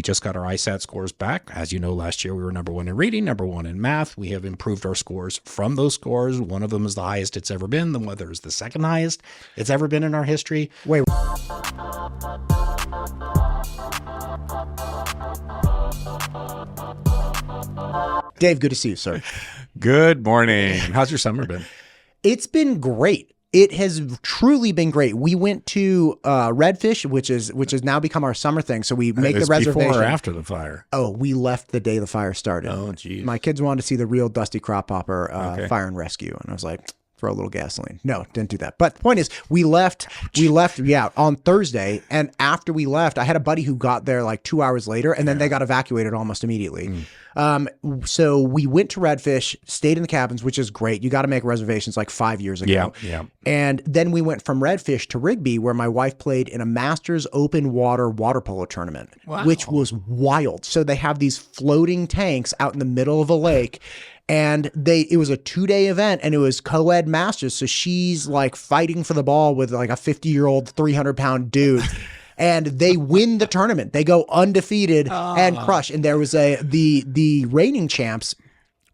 We just got our ISAT scores back. As you know, last year we were number 1 in reading, number 1 in math. We have improved our scores from those scores. One of them is the highest it's ever been. The other is the second highest it's ever been in our history. Wait. Dave, good to see you, sir. Good morning. How's your summer been? It's been great. It has truly been great. We went to Redfish, which has now become our summer thing. So we make the reservation. Before or after the fire? Oh, we left the day the fire started. Oh, geez. My kids wanted to see the real Dusty Crop Popper fire and rescue, and I was like, throw a little gasoline. No, didn't do that. But the point is, we left on Thursday, and after we left, I had a buddy who got there like 2 hours later, and then they got evacuated almost immediately. So we went to Redfish, stayed in the cabins, which is great. You got to make reservations like 5 years ago. Yeah. And then we went from Redfish to Rigby, where my wife played in a Masters open water polo tournament, which was wild. So they have these floating tanks out in the middle of a lake. And it was a 2-day event, and it was co-ed masters. So she's like fighting for the ball with like a 50-year-old, 300-pound dude. And they win the tournament. They go undefeated and crush. And there was the reigning champs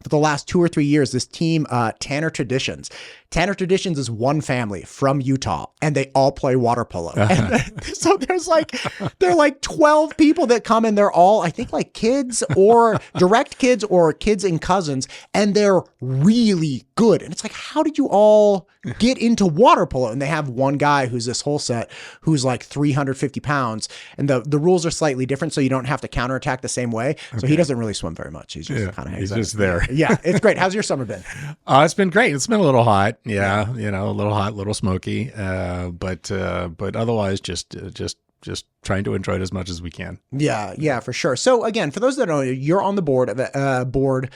for the last 2 or 3 years, this team, Tanner Traditions. Tanner Traditions is one family from Utah, and they all play water polo. And so there are like 12 people that come, and they're all, I think, like kids or direct kids or kids and cousins, and they're really good. And it's like, how did you all get into water polo? And they have one guy who's this whole set who's like 350 pounds, and the rules are slightly different, so you don't have to counterattack the same way. So he doesn't really swim very much. He's just kind of he's just there. Yeah, it's great. How's your summer been? It's been great. It's been a little hot. Yeah, a little hot, a little smoky, but otherwise just trying to enjoy it as much as we can. Yeah, for sure. So again, for those that don't know, you're on the board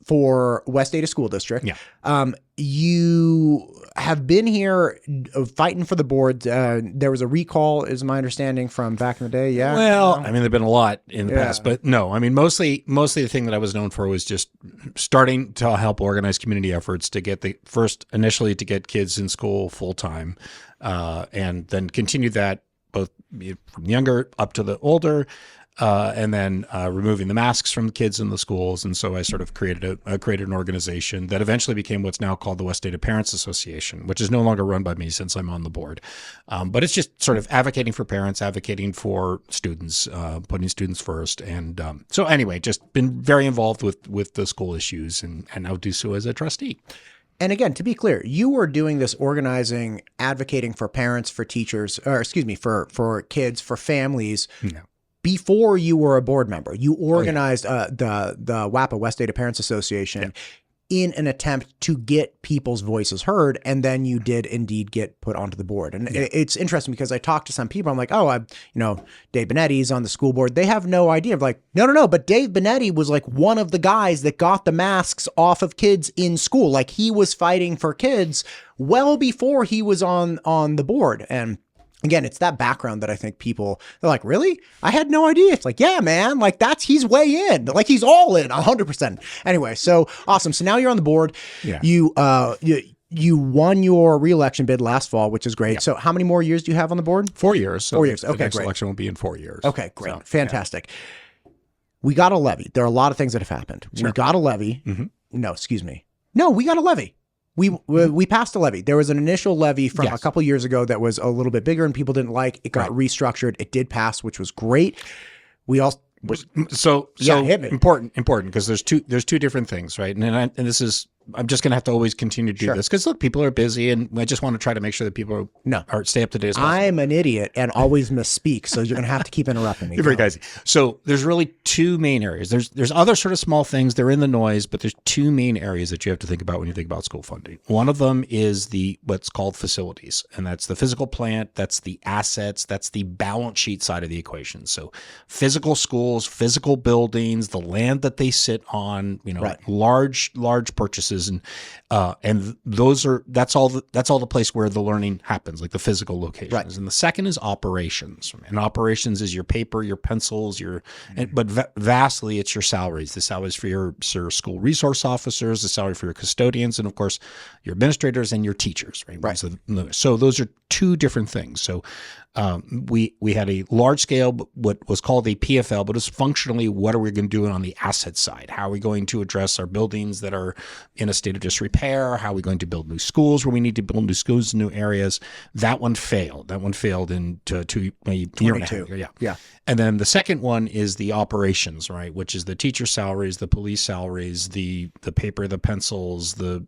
for West Ada School District. Yeah. You have been here fighting for the board. There was a recall, is my understanding, from back in the day. Yeah. Well, I mean, there've been a lot in the past, but no, I mean, mostly the thing that I was known for was just starting to help organize community efforts to get initially to get kids in school full time, and then continue that both from younger up to the older. And then removing the masks from the kids in the schools. And so I sort of created an organization that eventually became what's now called the West Ada Parents Association, which is no longer run by me since I'm on the board. But it's just sort of advocating for parents, advocating for students, putting students first. And so anyway, just been very involved with the school issues and now do so as a trustee. And again, to be clear, you were doing this organizing, advocating for parents, for teachers, or excuse me, for kids, for families. Yeah. Before you were a board member. You organized the WAPA, West Ada Parents Association, in an attempt to get people's voices heard, and then you did indeed get put onto the board. And it's interesting because I talked to some people. I'm like, Dave Binetti's on the school board. They have no idea. I'm like, no. But Dave Binetti was like one of the guys that got the masks off of kids in school. Like he was fighting for kids well before he was on the board. And again, it's that background that I think they're like, really? I had no idea. It's like, yeah, man, like he's way in, like he's all in 100%. Anyway, so awesome. So now you're on the board. Yeah. You won your re-election bid last fall, which is great. Yeah. So how many more years do you have on the board? 4 years. So 4 years. Okay, the next great. election will be in 4 years. Okay, great. So, fantastic. Yeah. We got a levy. There are a lot of things that have happened. Sure. We got a levy. Mm-hmm. No, excuse me. No, we got a levy. We passed a levy. There was an initial levy from a couple years ago that was a little bit bigger and people didn't like. It got restructured. It did pass, which was great. We also important because there's two different things, right? And this is I'm just going to have to always continue to do this because look, people are busy, and I just want to try to make sure that people stay up to date as possible. I'm an idiot and always misspeak, so you're going to have to keep interrupting me. You're very guys. So there's really two main areas. There's other sort of small things. They're in the noise, but there's two main areas that you have to think about when you think about school funding. One of them is what's called facilities, and that's the physical plant, that's the assets, that's the balance sheet side of the equation. So physical schools, physical buildings, the land that they sit on, large purchases. And that's all the place where the learning happens, like the physical locations. Right. And the second is operations. And operations is your paper, your pencils, but vastly it's your salaries. The salaries for your school resource officers, the salary for your custodians, and of course your administrators and your teachers. Right. So those are two different things. So we had a large scale, what was called a PFL, but it's functionally what are we going to do on the asset side? How are we going to address our buildings that are in a state of disrepair? How are we going to build new schools where we need to build new schools in new areas? That one failed. That one failed into a year and a half. Yeah. And then the second one is the operations, right? Which is the teacher salaries, the police salaries, the paper, the pencils, the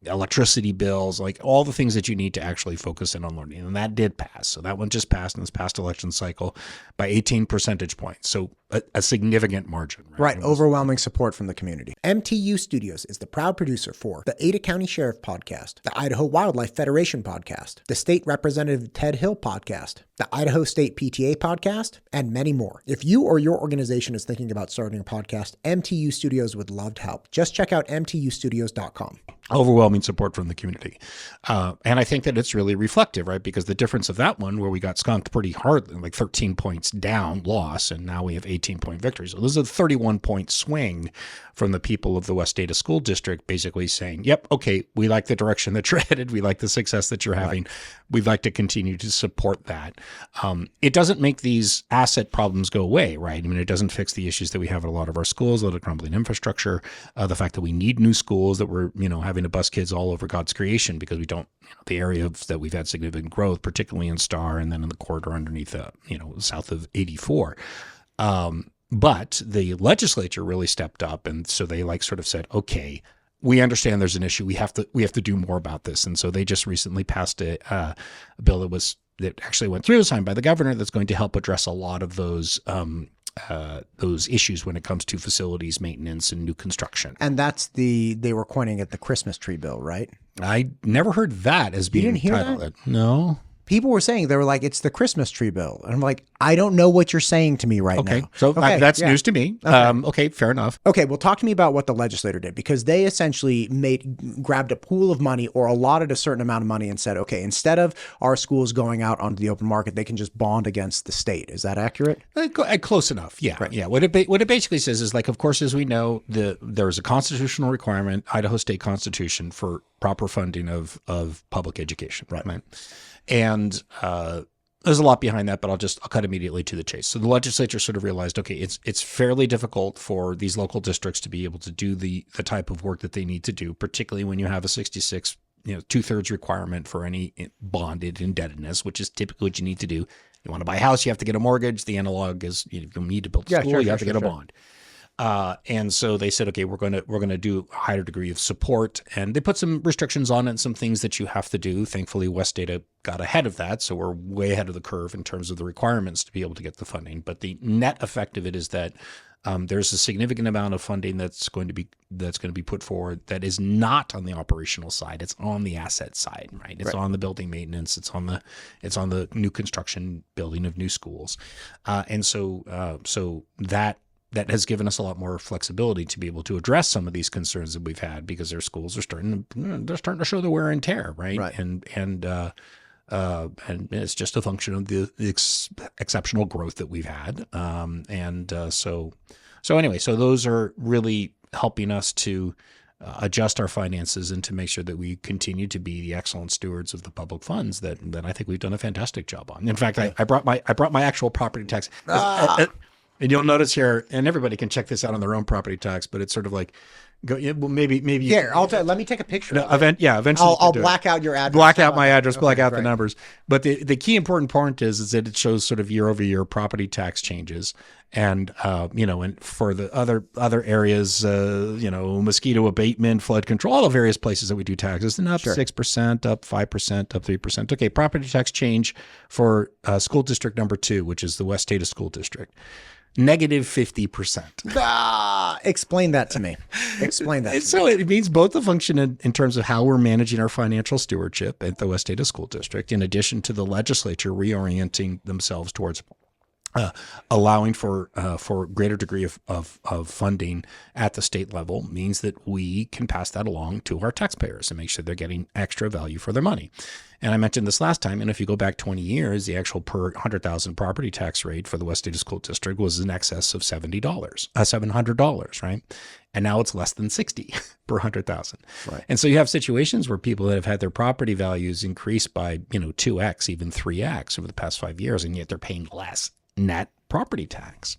electricity bills, like all the things that you need to actually focus in on learning. And that did pass. So that one just passed in this past election cycle by 18 percentage points. So a significant margin. Right. Overwhelming support from the community. MTU Studios is the proud producer for the Ada County Sheriff Podcast, the Idaho Wildlife Federation Podcast, the State Representative Ted Hill Podcast, the Idaho State PTA Podcast, and many more. If you or your organization is thinking about starting a podcast, MTU Studios would love to help. Just check out mtustudios.com. Overwhelming support from the community. And I think that it's really reflective, right? Because the difference of that one, where we got skunked pretty hard, like 13 points down loss, and now we have 18-point victory. So this is a 31-point swing from the people of the West Ada School District basically saying, yep, okay, we like the direction that you're headed. We like the success that you're having. We'd like to continue to support that. It doesn't make these asset problems go away, right? I mean, it doesn't fix the issues that we have at a lot of our schools, a lot of crumbling infrastructure, the fact that we need new schools, that we're, having to bus kids all over God's creation because we don't, the areas that we've had significant growth, particularly in Star and then in the corridor underneath, south of 84. But the legislature really stepped up, and so they sort of said, okay, we understand there's an issue. We have to do more about this. And so they just recently passed a bill that actually went through, signed by the governor, that's going to help address a lot of those issues when it comes to facilities maintenance and new construction. And that's they were coining it the Christmas tree bill, right? I never heard that as being titled. No. People were saying, they were like, it's the Christmas tree bill. And I'm like, I don't know what you're saying to me right now. So that's news to me. Okay, fair enough. Okay, well, talk to me about what the legislator did, because they essentially grabbed a pool of money or allotted a certain amount of money and said, okay, instead of our schools going out onto the open market, they can just bond against the state. Is that accurate? Close enough. Yeah. Right. Yeah. What it basically says is, of course, as we know, there's a constitutional requirement, Idaho State Constitution, for proper funding of public education. Right. And there's a lot behind that, but I'll cut immediately to the chase. So the legislature sort of realized, okay, it's fairly difficult for these local districts to be able to do the type of work that they need to do, particularly when you have a 66, 2/3 requirement for any bonded indebtedness, which is typically what you need to do. You want to buy a house, you have to get a mortgage. The analog is you need to build a school, you have to get a bond. And so they said, okay, we're going to do a higher degree of support, and they put some restrictions on it and some things that you have to do. Thankfully, West Ada got ahead of that, so we're way ahead of the curve in terms of the requirements to be able to get the funding. But the net effect of it is that there's a significant amount of funding that's going to be put forward that is not on the operational side. It's on the asset side, right? It's on the building maintenance. It's on the new construction, building of new schools, and so that has given us a lot more flexibility to be able to address some of these concerns that we've had, because their schools are starting to show the wear and tear, right? And it's just a function of the exceptional growth that we've had. So those are really helping us to adjust our finances and to make sure that we continue to be the excellent stewards of the public funds that I think we've done a fantastic job on. In fact, I brought my actual property tax. And you'll notice here, and everybody can check this out on their own property tax, but it's sort of like, maybe. Here, let me take a picture. Eventually, I'll black out your address. Black out my address, black out the numbers. But the key important point is that it shows sort of year over year property tax changes, and and for the other areas, mosquito abatement, flood control, all the various places that we do taxes, and up 6%, up 5%, up 3%. Okay, property tax change for school district number 2, which is the West Ada School District. Negative 50%. Explain that to me. So it means both the function in terms of how we're managing our financial stewardship at the West Ada School District, in addition to the legislature reorienting themselves towards allowing for greater degree of funding at the state level means that we can pass that along to our taxpayers and make sure they're getting extra value for their money. And I mentioned this last time, and if you go back 20 years, the actual per 100,000 property tax rate for the West Ada School District was in excess of $700, right? And now it's less than 60 per 100,000. Right. And so you have situations where people that have had their property values increase by 2x, even 3x over the past 5 years, and yet they're paying less net property tax.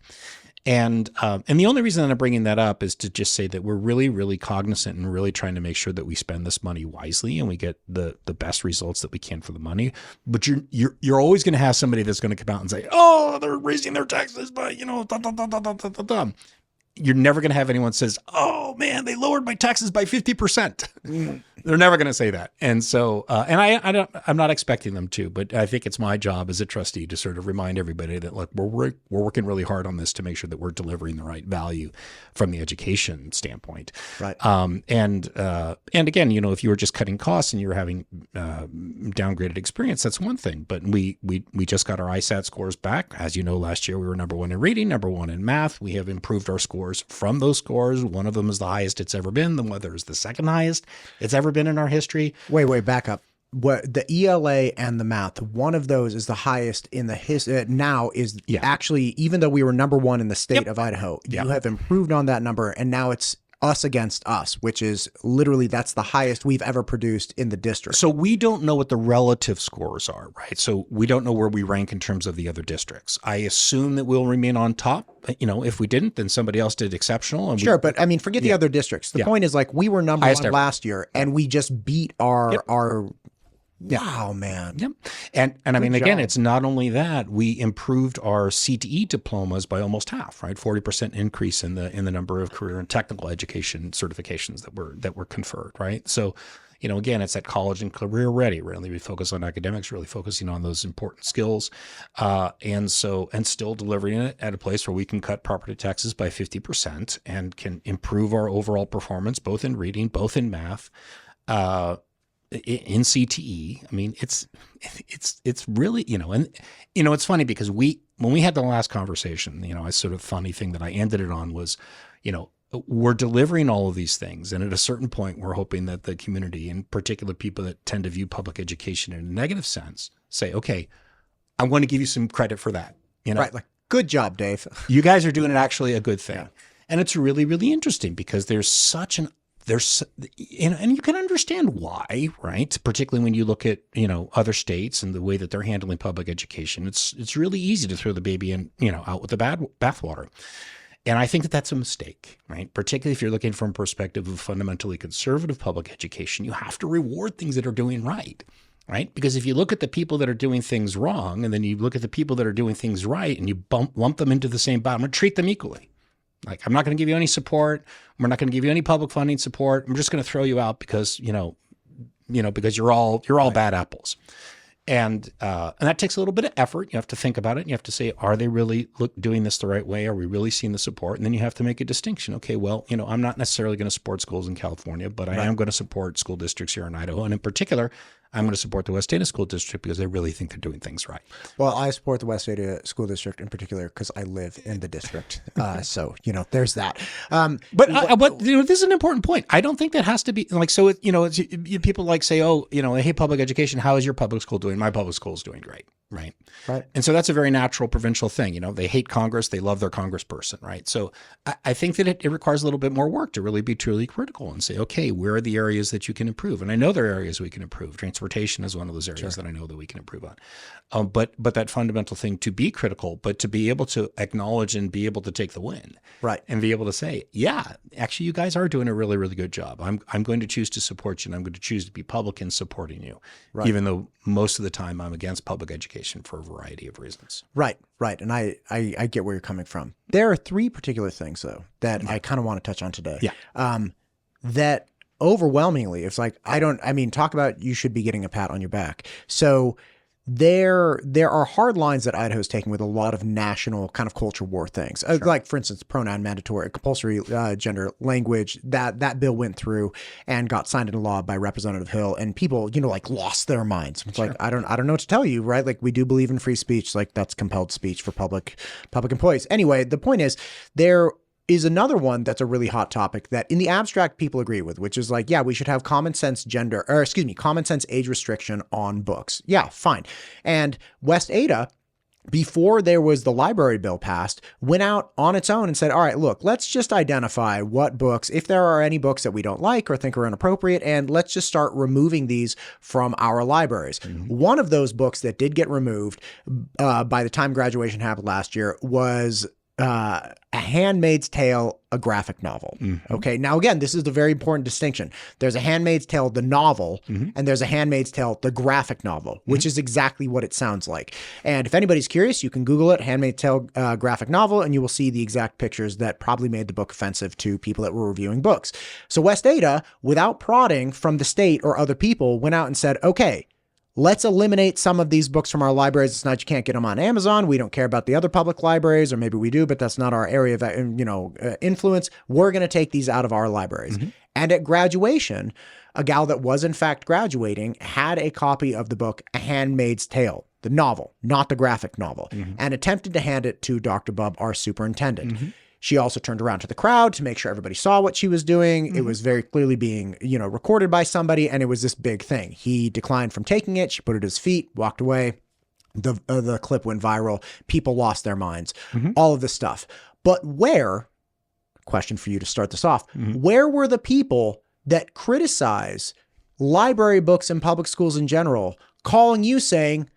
And the only reason that I'm bringing that up is to just say that we're really, really cognizant and really trying to make sure that we spend this money wisely and we get the best results that we can for the money. But you're always going to have somebody that's going to come out and say, oh, they're raising their taxes by, You're never going to have anyone says, oh man, they lowered my taxes by 50%. They're never going to say that. And so, I'm not expecting them to, but I think it's my job as a trustee to sort of remind everybody that, look, we're working really hard on this to make sure that we're delivering the right value from the education standpoint. Right. And again, if you were just cutting costs and you were having downgraded experience, that's one thing. But we just got our ISAT scores back. As you know, last year we were number 1 in reading, number 1 in math. We have improved our scores from those scores. One of them is the highest it's ever been. The other is the second highest it's ever been in our history. Wait, back up. What the ELA and the math, one of those is the highest in the now is actually, even though we were number 1 in the state of Idaho, you have improved on that number, and now it's us against us, which is literally, that's the highest we've ever produced in the district. So we don't know what the relative scores are, right? So we don't know where we rank in terms of the other districts. I assume that we'll remain on top. If we didn't, then somebody else did exceptional. And sure, but I mean, forget the other districts. The point is, like, we were number highest 1 last year, and we just beat our wow, man. Yep. And I mean, again, it's not only that, we improved our CTE diplomas by almost half, right? 40% increase in the number of career and technical education certifications that were conferred, right? So, again, it's at college and career ready. Really, we focus on academics, really focusing on those important skills. And still delivering it at a place where we can cut property taxes by 50% and can improve our overall performance, both in reading, both in math, in CTE. I mean, it's really, it's funny because when we had the last conversation, a sort of funny thing that I ended it on was, we're delivering all of these things. And at a certain point, we're hoping that the community, in particular people that tend to view public education in a negative sense, say, okay, I want to give you some credit for that. Right. Like, good job, Dave. You guys are doing actually a good thing. Yeah. And it's really, really interesting because there's and you can understand why, right? Particularly when you look at, other states and the way that they're handling public education. It's really easy to throw the baby out with the bathwater. And I think that that's a mistake, right? Particularly if you're looking from a perspective of fundamentally conservative public education, you have to reward things that are doing right. Right? Because if you look at the people that are doing things wrong, and then you look at the people that are doing things right, and you lump them into the same bottom, and treat them equally. Like, I'm not going to give you any support. We're not going to give you any public funding support. I'm just going to throw you out because because you're all bad apples. And that takes a little bit of effort. You have to think about it. And you have to say, are they really doing this the right way? Are we really seeing the support? And then you have to make a distinction. Okay, well, I'm not necessarily going to support schools in California, but I am going to support school districts here in Idaho. And in particular, I'm going to support the West Ada School District because I really think they're doing things right. Well, I support the West Ada School District in particular because I live in the district. So, there's that. But this is an important point. I don't think that has to be like, so, it's, people like say, oh, I hate public education. How is your public school doing? My public school is doing great. Right. And so that's a very natural provincial thing. They hate Congress. They love their congressperson. Right. So I think that it requires a little bit more work to really be truly critical and say, okay, where are the areas that you can improve? And I know there are areas we can improve. Transportation is one of those areas that I know that we can improve on. But that fundamental thing to be critical, but to be able to acknowledge and be able to take the win. Right. And be able to say, yeah, actually, you guys are doing a really, really good job. I'm going to choose to support you, and I'm going to choose to be public in supporting you, even though most of the time I'm against public education for a variety of reasons. Right. And I get where you're coming from. There are 3 particular things, though, that I kind of want to touch on today. Yeah. That overwhelmingly, it's like, talk about you should be getting a pat on your back. So there are hard lines that Idaho's taking with a lot of national kind of culture war things. Like, for instance, pronoun mandatory, compulsory gender language, that bill went through and got signed into law by Representative Hill, and people, like, lost their minds. It's like, I don't know what to tell you, right? Like, we do believe in free speech. Like, that's compelled speech for public employees. Anyway, the point is, there is another one that's a really hot topic that in the abstract people agree with, which is like, yeah, we should have common sense age restriction on books. Yeah, fine. And West Ada, before there was the library bill passed, went out on its own and said, all right, look, let's just identify what books, if there are any books that we don't like or think are inappropriate, and let's just start removing these from our libraries. One of those books that did get removed by the time graduation happened last year was A Handmaid's Tale, a graphic novel. Okay. Now, again, this is the very important distinction. There's A Handmaid's Tale, the novel, and there's A Handmaid's Tale, the graphic novel, which is exactly what it sounds like. And if anybody's curious, you can Google it, Handmaid's Tale graphic novel, and you will see the exact pictures that probably made the book offensive to people that were reviewing books. So West Ada, without prodding from the state or other people, went out and said, okay, let's eliminate some of these books from our libraries. It's not you can't get them on Amazon. We don't care about the other public libraries, or maybe we do, but that's not our area of influence. We're going to take these out of our libraries. And at graduation, a gal that was in fact graduating had a copy of the book A Handmaid's Tale, the novel, not the graphic novel, and attempted to hand it to Dr. Bubb, our superintendent. She also turned around to the crowd to make sure everybody saw what she was doing. It was very clearly being, recorded by somebody, and it was this big thing. He declined from taking it. She put it at his feet, walked away. The clip went viral. People lost their minds. All of this stuff. But question for you to start this off, where were the people that criticize library books in public schools in general, calling you saying,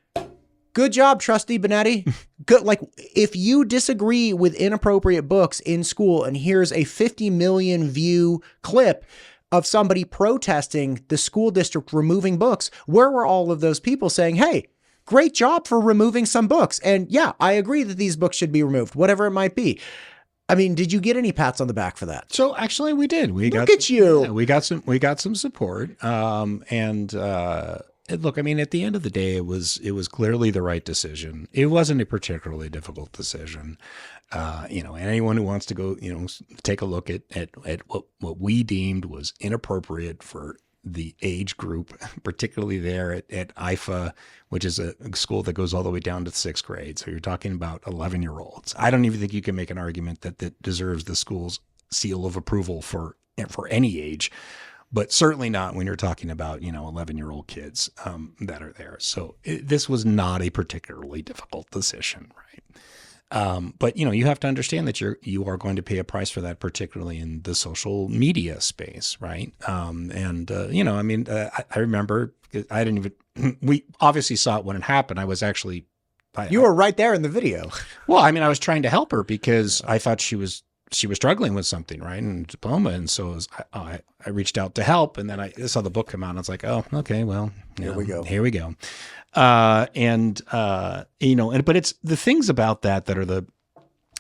good job, Trustee Binetti. Good. Like, if you disagree with inappropriate books in school, and here's a 50 million view clip of somebody protesting the school district removing books, where were all of those people saying, hey, great job for removing some books? And yeah, I agree that these books should be removed, whatever it might be. I mean, did you get any pats on the back for that? So actually we did. Look at you. Yeah, we got some support. Look, I mean, at the end of the day, it was clearly the right decision. It wasn't a particularly difficult decision. And anyone who wants to go, take a look at what we deemed was inappropriate for the age group, particularly there at IFA, which is a school that goes all the way down to 6th grade. So you're talking about 11-year-olds. I don't even think you can make an argument that deserves the school's seal of approval for any age. But certainly not when you're talking about, 11-year-old kids that are there. So this was not a particularly difficult decision, right? But, you have to understand that you are going to pay a price for that, particularly in the social media space, right? I remember we obviously saw it when it happened. I was actually... You were right there in the video. Well, I mean, I was trying to help her because I thought she was struggling with something, right? And diploma. And so I reached out to help, and then I saw the book come out, and I was like, oh, okay, well, here we go. But it's the things about that are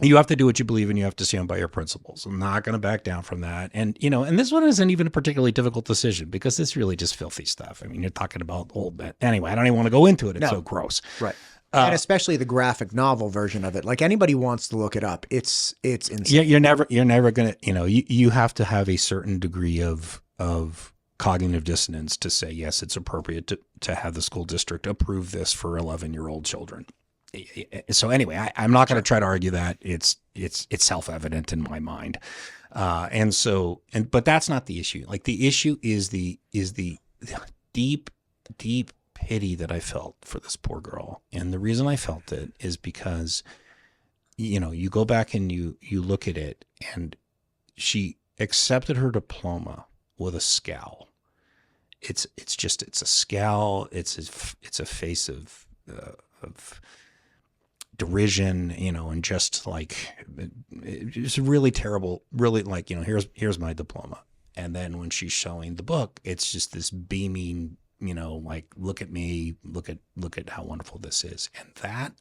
you have to do what you believe in. You have to stand by your principles. I'm not going to back down from that. And, and this one isn't even a particularly difficult decision because it's really just filthy stuff. I mean, you're talking about old, anyway, I don't even want to go into it. It's so gross. Right. And especially the graphic novel version of it. Like, anybody wants to look it up. It's insane. Yeah, you're never going to, you have to have a certain degree of cognitive dissonance to say, yes, it's appropriate to have the school district approve this for 11-year-old children. So anyway, I'm not going to try to argue that. It's self-evident in my mind. But that's not the issue. Like, the issue is the deep pity that I felt for this poor girl. And the reason I felt it is because, you go back and you look at it, and she accepted her diploma with a scowl. It's a scowl. It's a face of derision, and just like, it's really terrible, really, like, here's my diploma. And then when she's showing the book, it's just this beaming, like, look at me, look at how wonderful this is. And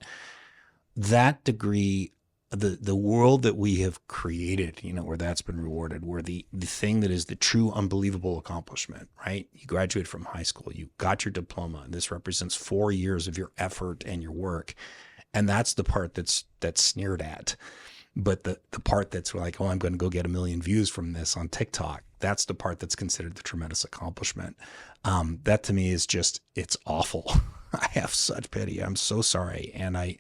that degree the world that we have created, where that's been rewarded, where the thing that is the true unbelievable accomplishment, right? You graduated from high school, you got your diploma, and this represents 4 years of your effort and your work. And that's the part that's sneered at. But the part that's like, oh, I'm going to go get 1 million views from this on TikTok, that's the part that's considered the tremendous accomplishment. That to me is just, it's awful. I have such pity. I'm so sorry. And I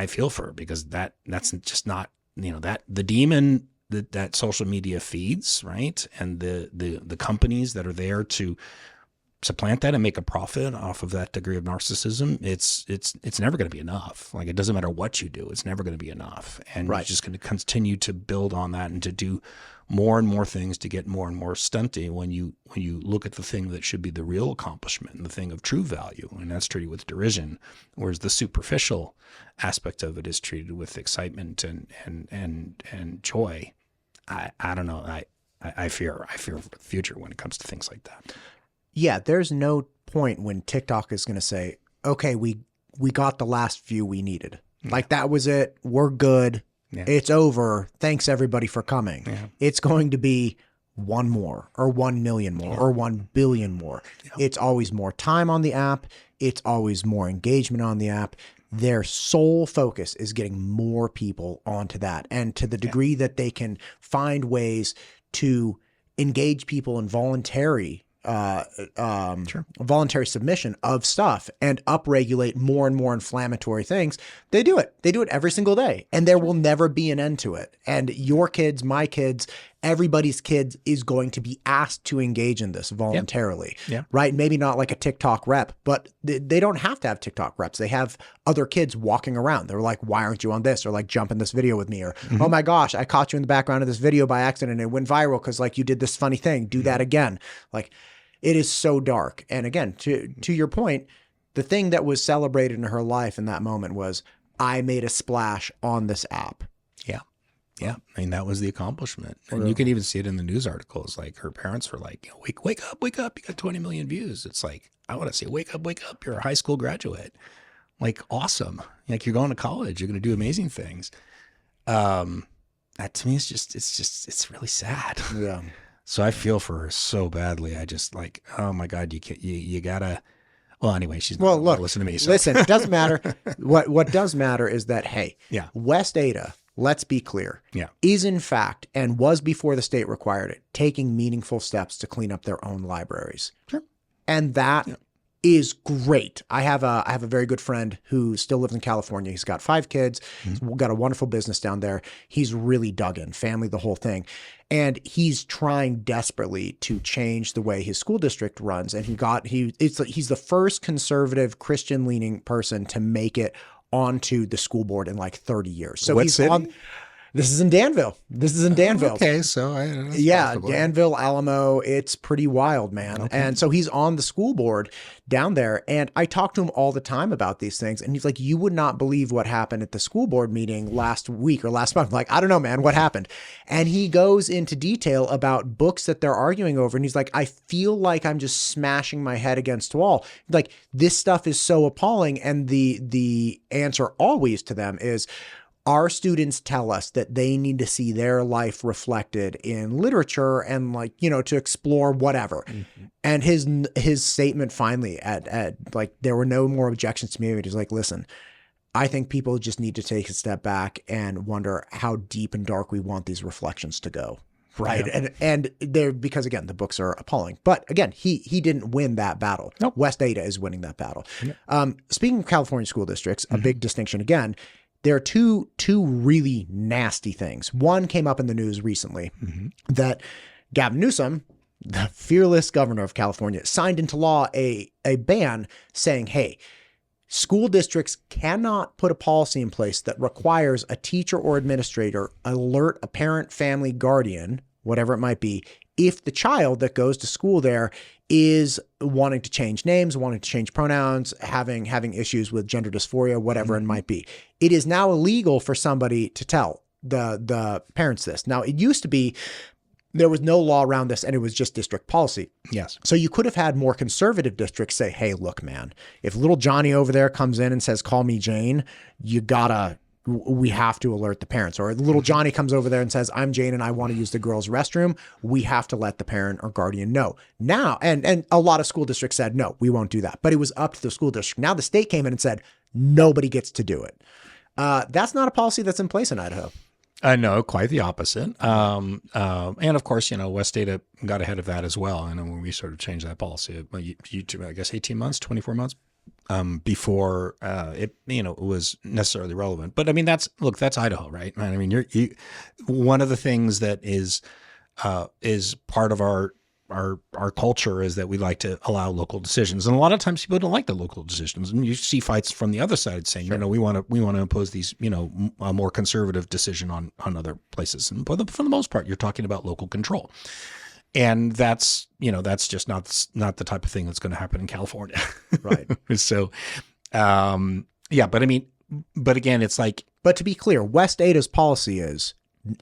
feel for her, because that's just not, that the demon that social media feeds, right? And the companies that are there to supplant that and make a profit off of that degree of narcissism, it's never going to be enough. Like, it doesn't matter what you do, it's never going to be enough. And you're just going to continue to build on that and to do more and more things to get more and more stunty when you look at the thing that should be the real accomplishment and the thing of true value, and that's treated with derision, whereas the superficial aspect of it is treated with excitement and joy. I don't know. I fear for the future when it comes to things like that. Yeah, there's no point when TikTok is going to say, okay, we got the last view we needed. Yeah. Like, that was it. We're good. Yeah. It's over. Thanks, everybody, for coming. Yeah. It's going to be 1 more or 1 million more or 1 billion more. Yeah. It's always more time on the app. It's always more engagement on the app. Their sole focus is getting more people onto that. And to the degree that they can find ways to engage people in voluntary submission of stuff and upregulate more and more inflammatory things, they do it. They do it every single day, and there will never be an end to it. And your kids, my kids, everybody's kids is going to be asked to engage in this voluntarily, right? Maybe not like a TikTok rep, but they don't have to have TikTok reps. They have other kids walking around. They're like, why aren't you on this? Or like, jump in this video with me. Or, oh my gosh, I caught you in the background of this video by accident and it went viral because like you did this funny thing. Do that again. Like, it is so dark. And again, to your point, the thing that was celebrated in her life in that moment was, I made a splash on this app. Yeah. Yeah. I mean, that was the accomplishment. And you can even see it in the news articles. Like, her parents were like, wake up. You got 20 million views. It's like, I want to say, wake up. You're a high school graduate. Like, awesome. Like, you're going to college. You're going to do amazing things. That to me is it's really sad. Yeah. So I feel for her so badly. I just like, oh my God, you gotta, well, anyway, she's not gonna listen to me. So. Listen, it doesn't matter. What does matter is that, hey, West Ada, let's be clear, is in fact, and was before the state required it, taking meaningful steps to clean up their own libraries. Sure. And that is great. I have a very good friend who still lives in California. He's got 5 kids. He's got a wonderful business down there. He's really dug in, family, the whole thing. And he's trying desperately to change the way his school district runs. And he's the first conservative Christian leaning person to make it onto the school board in like 30 years. So What city? This is in Danville. Okay, so Danville, Alamo. It's pretty wild, man. Okay. And so he's on the school board down there. And I talk to him all the time about these things. And he's like, you would not believe what happened at the school board meeting last week or last month. I'm like, I don't know, man, what happened? And he goes into detail about books that they're arguing over. And he's like, I feel like I'm just smashing my head against the wall. Like, this stuff is so appalling. And the answer always to them is, our students tell us that they need to see their life reflected in literature and to explore whatever. Mm-hmm. And his statement finally at like, there were no more objections to me. He was like, listen, I think people just need to take a step back and wonder how deep and dark we want these reflections to go. Right. Yeah. And they're, because again, the books are appalling, but again, he didn't win that battle. Nope. West Ada is winning that battle. Yeah. Speaking of California school districts, a big distinction again, there are two really nasty things. One came up in the news recently that Gavin Newsom, the fearless governor of California, signed into law a ban saying, hey, school districts cannot put a policy in place that requires a teacher or administrator alert a parent, family, guardian, whatever it might be, if the child that goes to school there is wanting to change names, wanting to change pronouns, having issues with gender dysphoria, whatever it might be. It is now illegal for somebody to tell the parents this. Now, it used to be there was no law around this and it was just district policy. Yes. So you could have had more conservative districts say, hey, look, man, if little Johnny over there comes in and says, call me Jane, you gotta we have to alert the parents. Or little Johnny comes over there and says, I'm Jane and I want to use the girls' restroom. We have to let the parent or guardian know. Now, and a lot of school districts said, no, we won't do that. But it was up to the school district. Now the state came in and said, nobody gets to do it. That's not a policy that's in place in Idaho. No, quite the opposite. And of course, West State got ahead of that as well. And when we sort of changed that policy, I guess 18 months, 24 months before it was necessarily relevant. But I mean, that's Idaho, right? I mean, one of the things that is part of our culture is that we like to allow local decisions, and a lot of times people don't like the local decisions, and you see fights from the other side saying, sure, we want to impose these, a more conservative decision on other places. And for the most part, you're talking about local control, and that's just not the type of thing that's going to happen in California, right? So, but I mean, but again, it's like, but to be clear, West Ada's policy is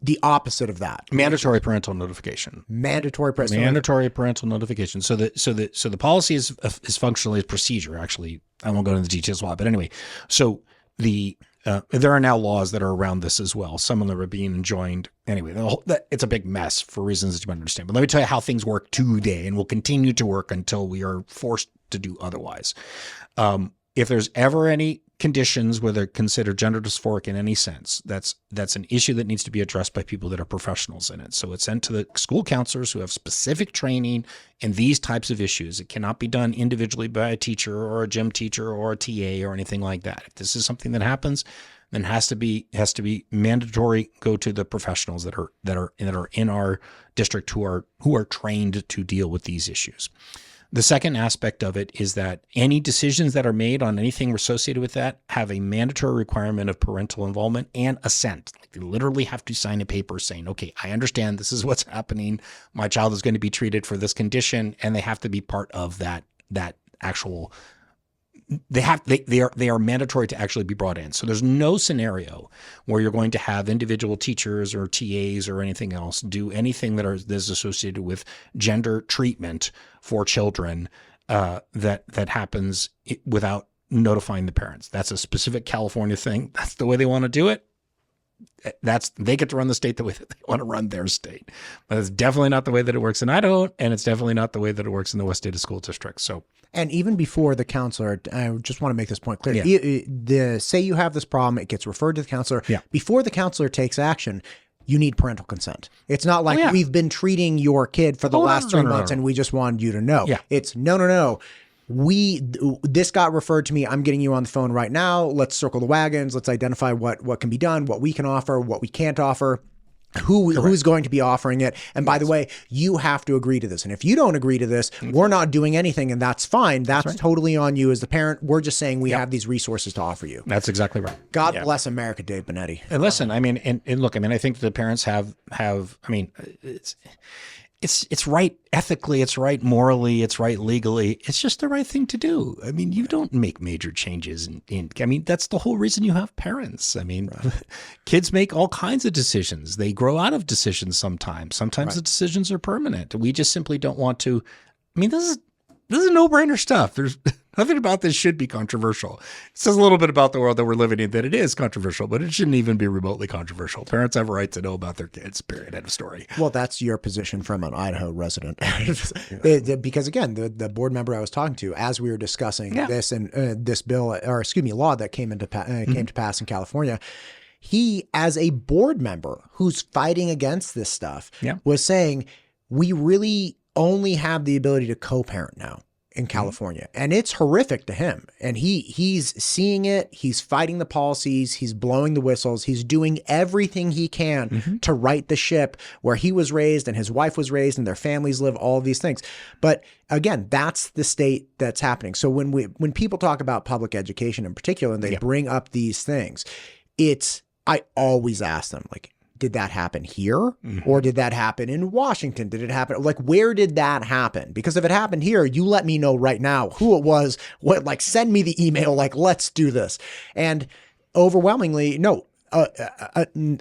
the opposite of that. Mandatory parental notification. Mandatory parental notification. So the policy is functionally a procedure. Actually, I won't go into the details why, but anyway. So there are now laws that are around this as well. Some of them are being enjoined. Anyway, it's a big mess for reasons that you might understand. But let me tell you how things work today, and will continue to work until we are forced to do otherwise. If there's ever any conditions where they're considered gender dysphoric in any sense, that's an issue that needs to be addressed by people that are professionals in it. So it's sent to the school counselors who have specific training in these types of issues. It cannot be done individually by a teacher or a gym teacher or a TA or anything like that. If this is something that happens, then it has to be mandatory. Go to the professionals that are in our district who are trained to deal with these issues. The second aspect of it is that any decisions that are made on anything associated with that have a mandatory requirement of parental involvement and assent. Like they literally have to sign a paper saying, okay, I understand this is what's happening. My child is going to be treated for this condition, and they have to be part of that actual. They are mandatory to actually be brought in. So there's no scenario where you're going to have individual teachers or TAs or anything else do anything that is associated with gender treatment for children that happens without notifying the parents. That's a specific California thing. That's the way they want to do it. They get to run the state the way that they want to run their state. But it's definitely not the way that it works in Idaho, and it's definitely not the way that it works in the West Ada School District. So, and even before the counselor, I just want to make this point clear. Yeah. Say you have this problem, it gets referred to the counselor. Yeah. Before the counselor takes action, you need parental consent. It's not like we've been treating your kid for the last 3 months and we just wanted you to know. Yeah. It's no. This got referred to me. I'm getting you on the phone right now. Let's circle the wagons. Let's identify what can be done, what we can offer, what we can't offer, who's going to be offering it. And by the way, you have to agree to this. And if you don't agree to this, we're not doing anything, and that's fine. That's totally on you as the parent. We're just saying we have these resources to offer you. That's exactly right. God bless America, Dave Binetti. And listen, I mean, and look, I mean, I think the parents have, I mean, it's right ethically, it's right morally, it's right legally. It's just the right thing to do. I mean, you don't make major changes I mean, that's the whole reason you have parents. I mean, kids make all kinds of decisions. They grow out of decisions sometimes. Sometimes the decisions are permanent. We just simply don't want to. I mean, this is no-brainer stuff. There's nothing about this should be controversial. It says a little bit about the world that we're living in that it is controversial, but it shouldn't even be remotely controversial. Parents have a right to know about their kids, period, end of story. Well, that's your position from an Idaho resident. Because again, the board member I was talking to, as we were discussing this and this bill, or excuse me, law that came to pass in California, he, as a board member who's fighting against this stuff, was saying, we really only have the ability to co-parent now in California. And it's horrific to him. And he's seeing it. He's fighting the policies. He's blowing the whistles. He's doing everything he can to right the ship where he was raised and his wife was raised and their families live, all of these things. But again, that's the state that's happening. So when people talk about public education in particular, and they bring up these things, I always ask them, like, did that happen here? Or did that happen in Washington? Did it happen? Like, where did that happen? Because if it happened here, you let me know right now who it was, send me the email, like, let's do this. And overwhelmingly, no,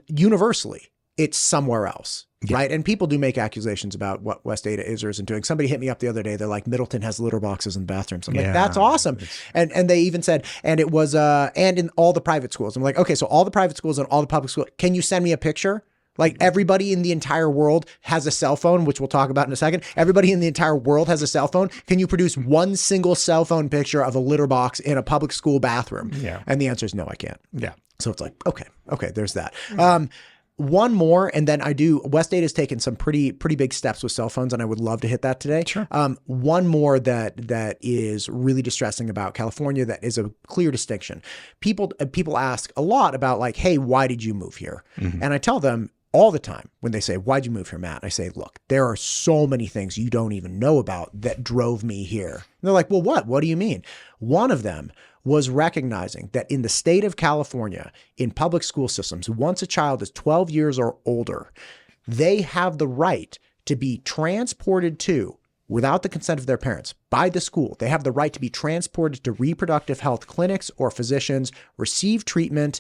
universally, it's somewhere else. Yeah. Right. And people do make accusations about what West Ada is or isn't doing. Somebody hit me up the other day. They're like, Middleton has litter boxes in bathrooms. I'm like, that's awesome. And they even said, and it was, and in all the private schools. I'm like, okay, so all the private schools and all the public schools, can you send me a picture? Like everybody in the entire world has a cell phone, which we'll talk about in a second. Everybody in the entire world has a cell phone. Can you produce one single cell phone picture of a litter box in a public school bathroom? Yeah. And the answer is no, I can't. Yeah. So it's like, okay, there's that. One more, and then West Ada has taken some pretty big steps with cell phones, and I would love to hit that today. Sure. One more that is really distressing about California that is a clear distinction. People ask a lot about like, hey, why did you move here? Mm-hmm. And I tell them all the time when they say, why'd you move here, Matt? I say, look, there are so many things you don't even know about that drove me here. And they're like, well, what? What do you mean? One of them was recognizing that in the state of California, in public school systems, once a child is 12 years or older, they have the right to be transported to, without the consent of their parents, by the school. They have the right to be transported to reproductive health clinics or physicians, receive treatment,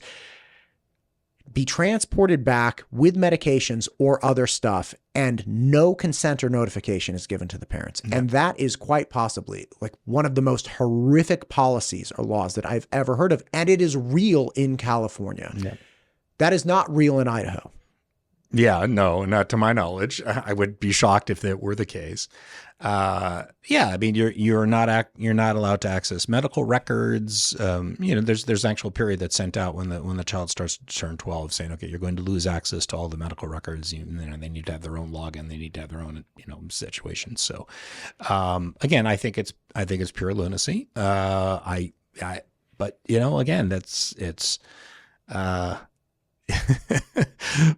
be transported back with medications or other stuff, and no consent or notification is given to the parents. Yeah. And that is quite possibly like one of the most horrific policies or laws that I've ever heard of. And it is real in California. Yeah. That is not real in Idaho. Yeah, no, not to my knowledge. I would be shocked if that were the case. Yeah, I mean, you're not allowed to access medical records. There's an actual period that's sent out when the child starts to turn 12, saying, okay, you're going to lose access to all the medical records. They need to have their own login. They need to have their own situation. So, again, I think it's pure lunacy. But again, it's.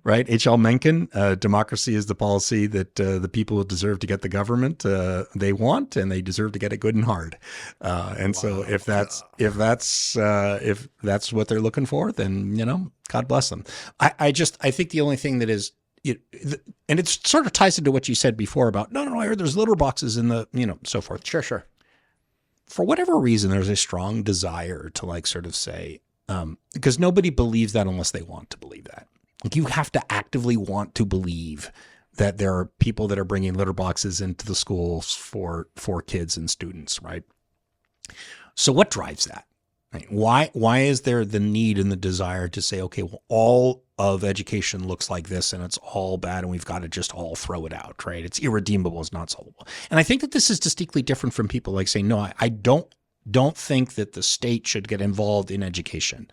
Right. H.L. Mencken, democracy is the policy that the people deserve to get the government they want, and they deserve to get it good and hard. So if that's what they're looking for, then, God bless them. I think the only thing that is, and it sort of ties into what you said before about, no, I heard there's litter boxes in the, so forth. Sure. For whatever reason, there's a strong desire to like sort of say, because nobody believes that unless they want to believe that. Like you have to actively want to believe that there are people that are bringing litter boxes into the schools for kids and students, right? So what drives that? Right? Why is there the need and the desire to say, okay, well, all of education looks like this and it's all bad and we've got to just all throw it out, right? It's irredeemable, it's not solvable. And I think that this is distinctly different from people like saying, no, I don't think that the state should get involved in education.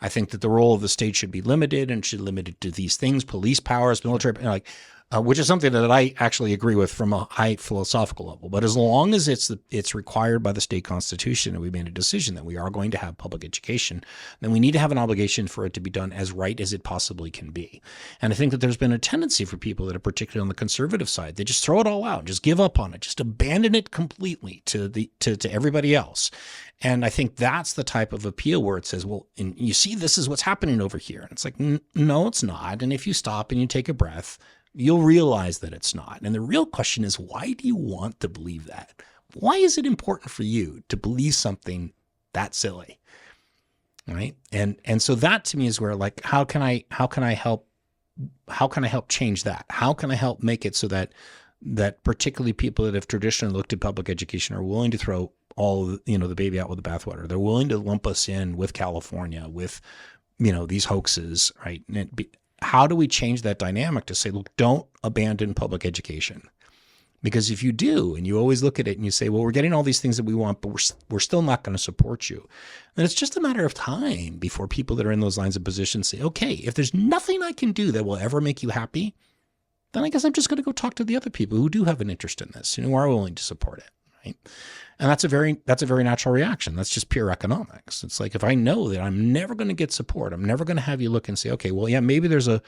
I think that the role of the state should be limited and should be limited to these things, police powers, military, which is something that I actually agree with from a high philosophical level. But as long as it's required by the state constitution and we made a decision that we are going to have public education, then we need to have an obligation for it to be done as right as it possibly can be. And I think that there's been a tendency for people that are particularly on the conservative side, they just throw it all out, just give up on it, just abandon it completely to everybody else. And I think that's the type of appeal where it says, well, and you see, this is what's happening over here. And it's like, no, it's not. And if you stop and you take a breath, you'll realize that it's not. And the real question is, why do you want to believe that? Why is it important for you to believe something that silly? Right? And so that to me is where like, how can I help change that? How can I help make it so that particularly people that have traditionally looked at public education are willing to throw all the baby out with the bathwater? They're willing to lump us in with California, with these hoaxes, right? And how do we change that dynamic to say, look, don't abandon public education? Because if you do, and you always look at it and you say, well, we're getting all these things that we want, but we're still not going to support you, then it's just a matter of time before people that are in those lines of position say, okay, if there's nothing I can do that will ever make you happy, then I guess I'm just going to go talk to the other people who do have an interest in this and who are willing to support it, right? And that's a very natural reaction. That's just pure economics. It's like, if I know that I'm never going to get support, I'm never going to have you look and say, okay, well, yeah, maybe there's a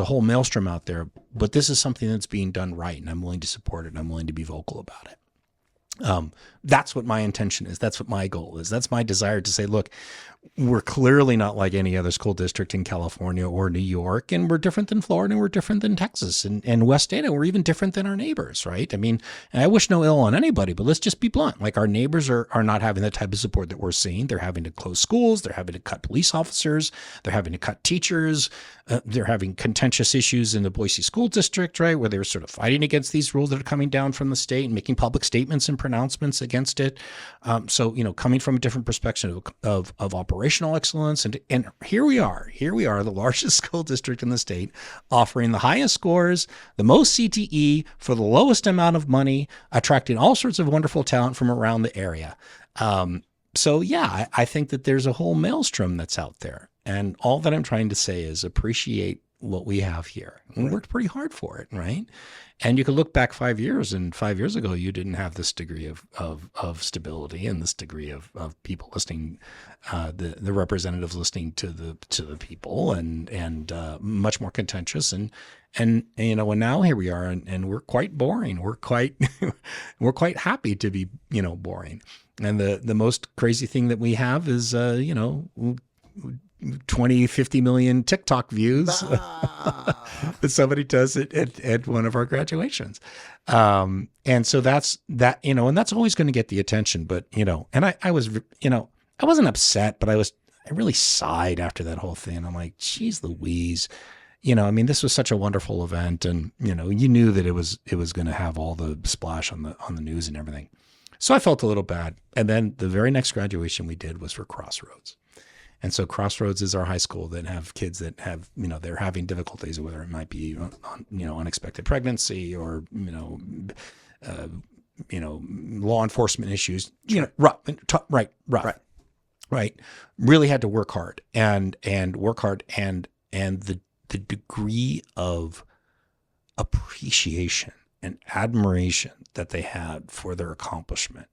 whole maelstrom out there, but this is something that's being done right, and I'm willing to support it, and I'm willing to be vocal about it. That's what my intention is. That's what my goal is. That's my desire to say, look, we're clearly not like any other school district in California or New York, and we're different than Florida, and we're different than Texas and West Ada. We're even different than our neighbors, right? I mean, and I wish no ill on anybody, but let's just be blunt. Like, our neighbors are not having the type of support that we're seeing. They're having to close schools. They're having to cut police officers. They're having to cut teachers. They're having contentious issues in the Boise school district, right, where they're sort of fighting against these rules that are coming down from the state and making public statements and pronouncements against it. So, coming from a different perspective of operational excellence. And here we are, the largest school district in the state, offering the highest scores, the most CTE for the lowest amount of money, attracting all sorts of wonderful talent from around the area. So yeah, I think that there's a whole maelstrom that's out there. And all that I'm trying to say is appreciate what we have here. We worked pretty hard for it, right? And you could look back 5 years, and 5 years ago, you didn't have this degree of stability and this degree of people listening, the representatives listening to the people, and much more contentious. And now here we are, and we're quite boring. We're quite happy to be boring. And the most crazy thing that we have is 20, 50 million TikTok views that somebody does at one of our graduations. And so that's that, and that's always going to get the attention. But, and I was, I wasn't upset, but I really sighed after that whole thing. I'm like, geez Louise, this was such a wonderful event. And, you knew that it was going to have all the splash on the news and everything. So I felt a little bad. And then the very next graduation we did was for Crossroads. And so Crossroads is our high school that have kids that have, they're having difficulties, whether it might be, unexpected pregnancy or, law enforcement issues, right. Really had to work hard and the degree of appreciation and admiration that they had for their accomplishment.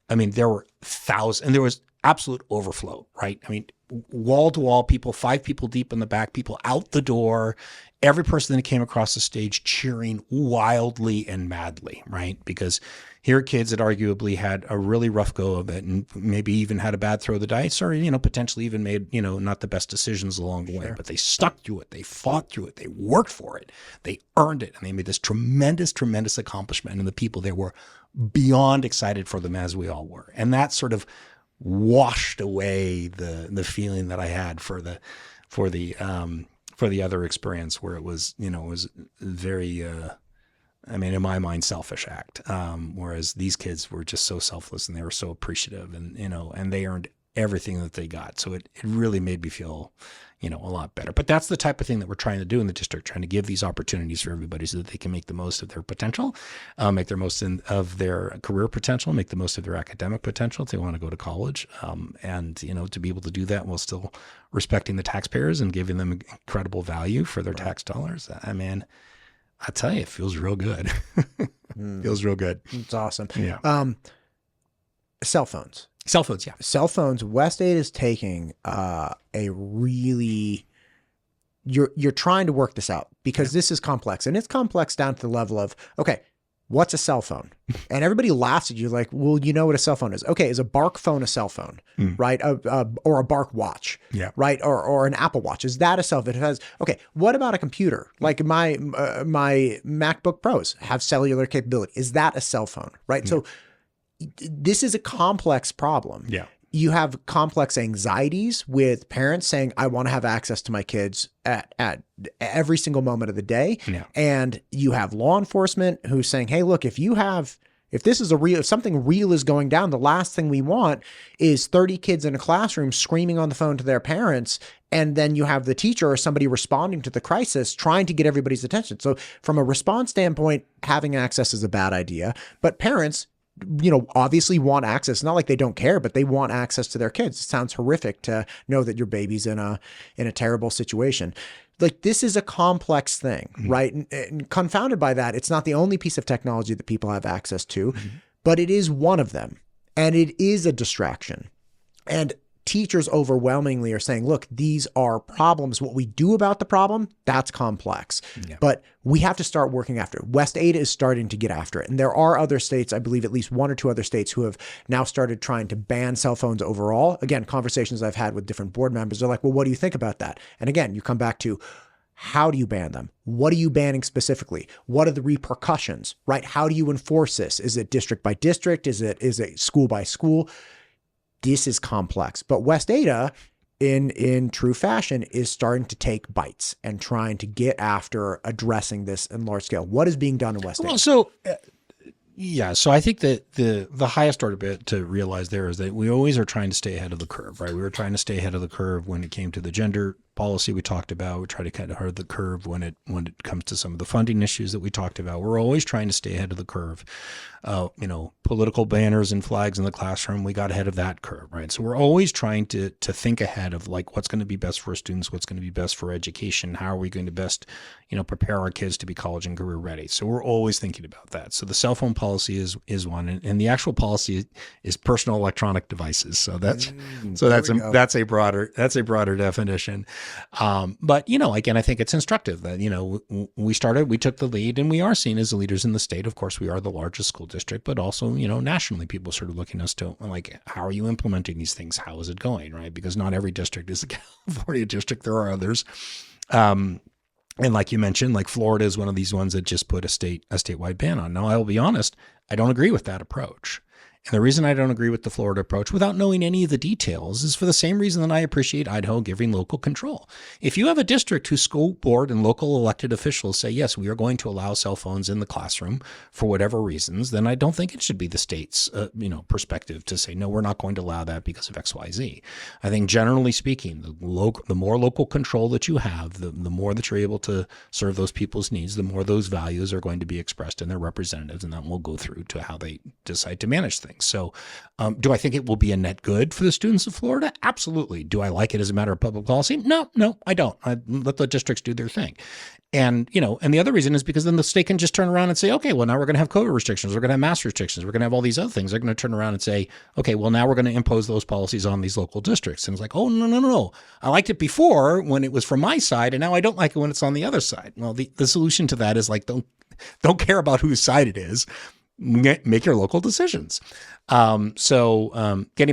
I mean, there were thousands, and there was absolute overflow, right? I mean, wall to wall people, 5 people deep in the back, people out the door, every person that came across the stage cheering wildly and madly, right? Because here are kids that arguably had a really rough go of it and maybe even had a bad throw of the dice or, potentially even made, not the best decisions along the way, but they stuck through it. They fought through it. They worked for it. They earned it. And they made this tremendous, tremendous accomplishment. And the people there were beyond excited for them, as we all were. And that sort of washed away the feeling that I had for the other experience, where it was, it was very, in my mind, selfish act. Whereas these kids were just so selfless and they were so appreciative, and, and they earned everything that they got. So it really made me feel, a lot better. But that's the type of thing that we're trying to do in the district, trying to give these opportunities for everybody so that they can make the most of their potential, make the most of their career potential, make the most of their academic potential if they want to go to college. And, to be able to do that while still respecting the taxpayers and giving them incredible value for their tax dollars. I mean, I tell you, it feels real good. Feels real good. It's awesome. Yeah. Cell phones. Cell phones, yeah. Cell phones. West Ada is taking a really. You're trying to work this out because this is complex, and it's complex down to the level of, okay, what's a cell phone? And everybody laughs at you like, well, you know what a cell phone is. Okay, is a Bark phone a cell phone, right? Or a Bark watch, right? Or an Apple Watch. Is that a cell phone? It has, okay, what about a computer? Like my MacBook Pros have cellular capability. Is that a cell phone, right? So this is a complex problem. Yeah. You have complex anxieties with parents saying, I want to have access to my kids at every single moment of the day. Yeah. And you have law enforcement who's saying, hey, look, if something real is going down, the last thing we want is 30 kids in a classroom screaming on the phone to their parents. And then you have the teacher or somebody responding to the crisis, trying to get everybody's attention. So from a response standpoint, having access is a bad idea, but parents, obviously want access. It's not like they don't care, but they want access to their kids. It sounds horrific to know that your baby's in a terrible situation. Like, this is a complex thing, right? And confounded by that, it's not the only piece of technology that people have access to, but it is one of them. And it is a distraction. And teachers overwhelmingly are saying, look, these are problems. What we do about the problem, that's complex. Yeah. But we have to start working after it. West Ada is starting to get after it. And there are other states, I believe at least one or two other states, who have now started trying to ban cell phones overall. Again, conversations I've had with different board members are like, well, what do you think about that? And again, you come back to, how do you ban them? What are you banning specifically? What are the repercussions, right? How do you enforce this? Is it district by district? Is it school by school? This is complex. But West Ada, in true fashion, is starting to take bites and trying to get after addressing this in large scale. What is being done in West Ada? Well, so so I think that the highest order bit to realize there is that we always are trying to stay ahead of the curve, right? We were trying to stay ahead of the curve when it came to the gender policy we talked about. We try to kind of hard the curve when it comes to some of the funding issues that we talked about. We're always trying to stay ahead of the curve. Political banners and flags in the classroom, we got ahead of that curve, right? So we're always trying to think ahead of like what's going to be best for our students, what's going to be best for education, how are we going to best, prepare our kids to be college and career ready. So we're always thinking about that. So the cell phone policy is one, and the actual policy is personal electronic devices. So that's a broader definition. But again, I think it's instructive that we took the lead, and we are seen as the leaders in the state. Of course, we are the largest school district, but also nationally, people sort of looking at us to like, how are you implementing these things? How is it going, right? Because not every district is a California district. There are others. And like you mentioned, like Florida is one of these ones that just put a statewide ban on. Now, I will be honest, I don't agree with that approach. And the reason I don't agree with the Florida approach without knowing any of the details is for the same reason that I appreciate Idaho giving local control. If you have a district whose school board and local elected officials say, yes, we are going to allow cell phones in the classroom for whatever reasons, then I don't think it should be the state's perspective to say, no, we're not going to allow that because of X, Y, Z. I think generally speaking, the more local control that you have, the more that you're able to serve those people's needs, the more those values are going to be expressed in their representatives, and that will go through to how they decide to manage things. So do I think it will be a net good for the students of Florida? Absolutely. Do I like it as a matter of public policy? No, I don't. I let the districts do their thing. And, and the other reason is because then the state can just turn around and say, okay, well, now we're going to have COVID restrictions. We're going to have mask restrictions. We're going to have all these other things. They're going to turn around and say, okay, well, now we're going to impose those policies on these local districts. And it's like, oh, no. I liked it before when it was from my side, and now I don't like it when it's on the other side. Well, the solution to that is like, don't care about whose side it is. Make your local decisions. Getting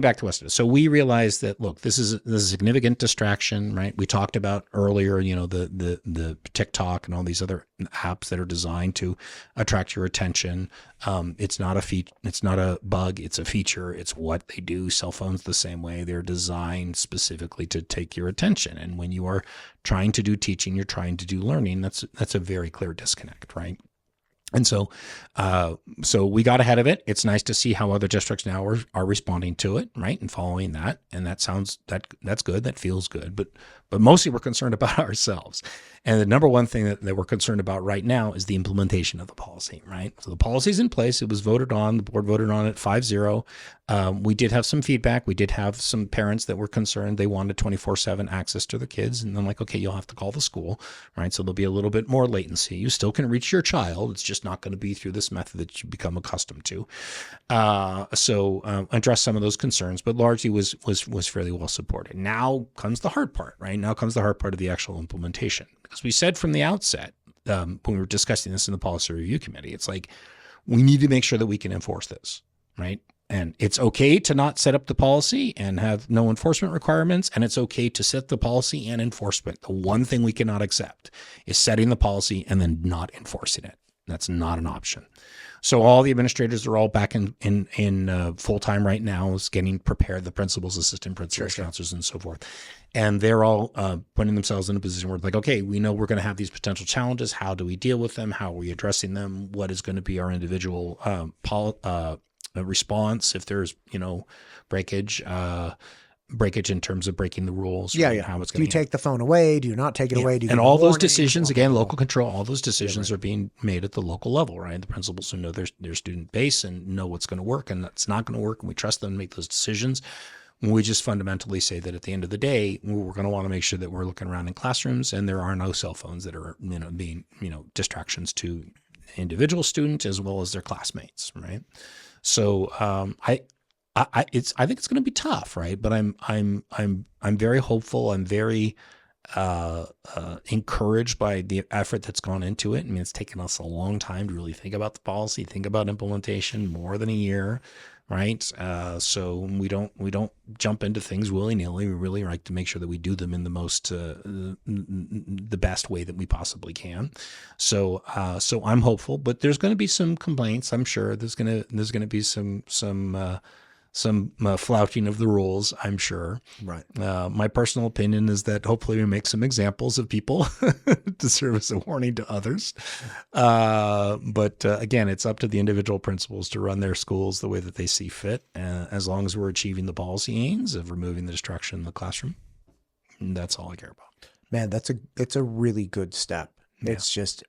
back to West Ada. So we realized that, look, this is a significant distraction, right? We talked about earlier, the TikTok and all these other apps that are designed to attract your attention. It's not a bug. It's a feature. It's what they do. Cell phones the same way. They're designed specifically to take your attention. And when you are trying to do teaching, you're trying to do learning. That's a very clear disconnect, right? And so we got ahead of it. It's nice to see how other districts now are responding to it, right, and following that. And that's good. That feels good. But mostly we're concerned about ourselves. And the number one thing that we're concerned about right now is the implementation of the policy, right? So the policy's in place. It was voted on. The board voted on it 5-0. We did have some feedback. We did have some parents that were concerned. They wanted 24/7 access to their kids. And I'm like, okay, you'll have to call the school, right? So there'll be a little bit more latency. You still can reach your child. It's just not going to be through this method that you become accustomed to. Address some of those concerns, but largely was fairly well supported. Now comes the hard part, right? Now comes the hard part of the actual implementation. Because we said from the outset, when we were discussing this in the policy review committee, it's like, we need to make sure that we can enforce this, right? And it's okay to not set up the policy and have no enforcement requirements. And it's okay to set the policy and enforcement. The one thing we cannot accept is setting the policy and then not enforcing it. That's not an option. So all the administrators are all back in full time right now, is getting prepared, the principals, assistant principals, counselors, and so forth. And they're all putting themselves in a position where it's like, okay, we know we're going to have these potential challenges. How do we deal with them? How are we addressing them? What is going to be our individual response if there's, breakage in terms of breaking the rules? Yeah. How it's do you take the phone away? Do you not take it away? Do you and all those decisions, again, local control, all those decisions are being made at the local level, right? The principals who know their student base and know what's going to work and that's not going to work, and we trust them to make those decisions. We just fundamentally say that at the end of the day, we're going to want to make sure that we're looking around in classrooms and there are no cell phones that are, being, distractions to individual students as well as their classmates, right? So I think it's going to be tough, right? But I'm very hopeful. I'm very encouraged by the effort that's gone into it. I mean, it's taken us a long time to really think about the policy, think about implementation, more than a year, right? So we don't jump into things willy nilly. We really like to make sure that we do them in the most the best way that we possibly can. So I'm hopeful, but there's going to be some complaints. I'm sure there's going to be some flouting of the rules, I'm sure. Right. My personal opinion is that hopefully we make some examples of people to serve as a warning to others. But again, it's up to the individual principals to run their schools the way that they see fit. As long as we're achieving the policy aims of removing the distraction in the classroom, that's all I care about. Man, it's a really good step. Yeah. It's just,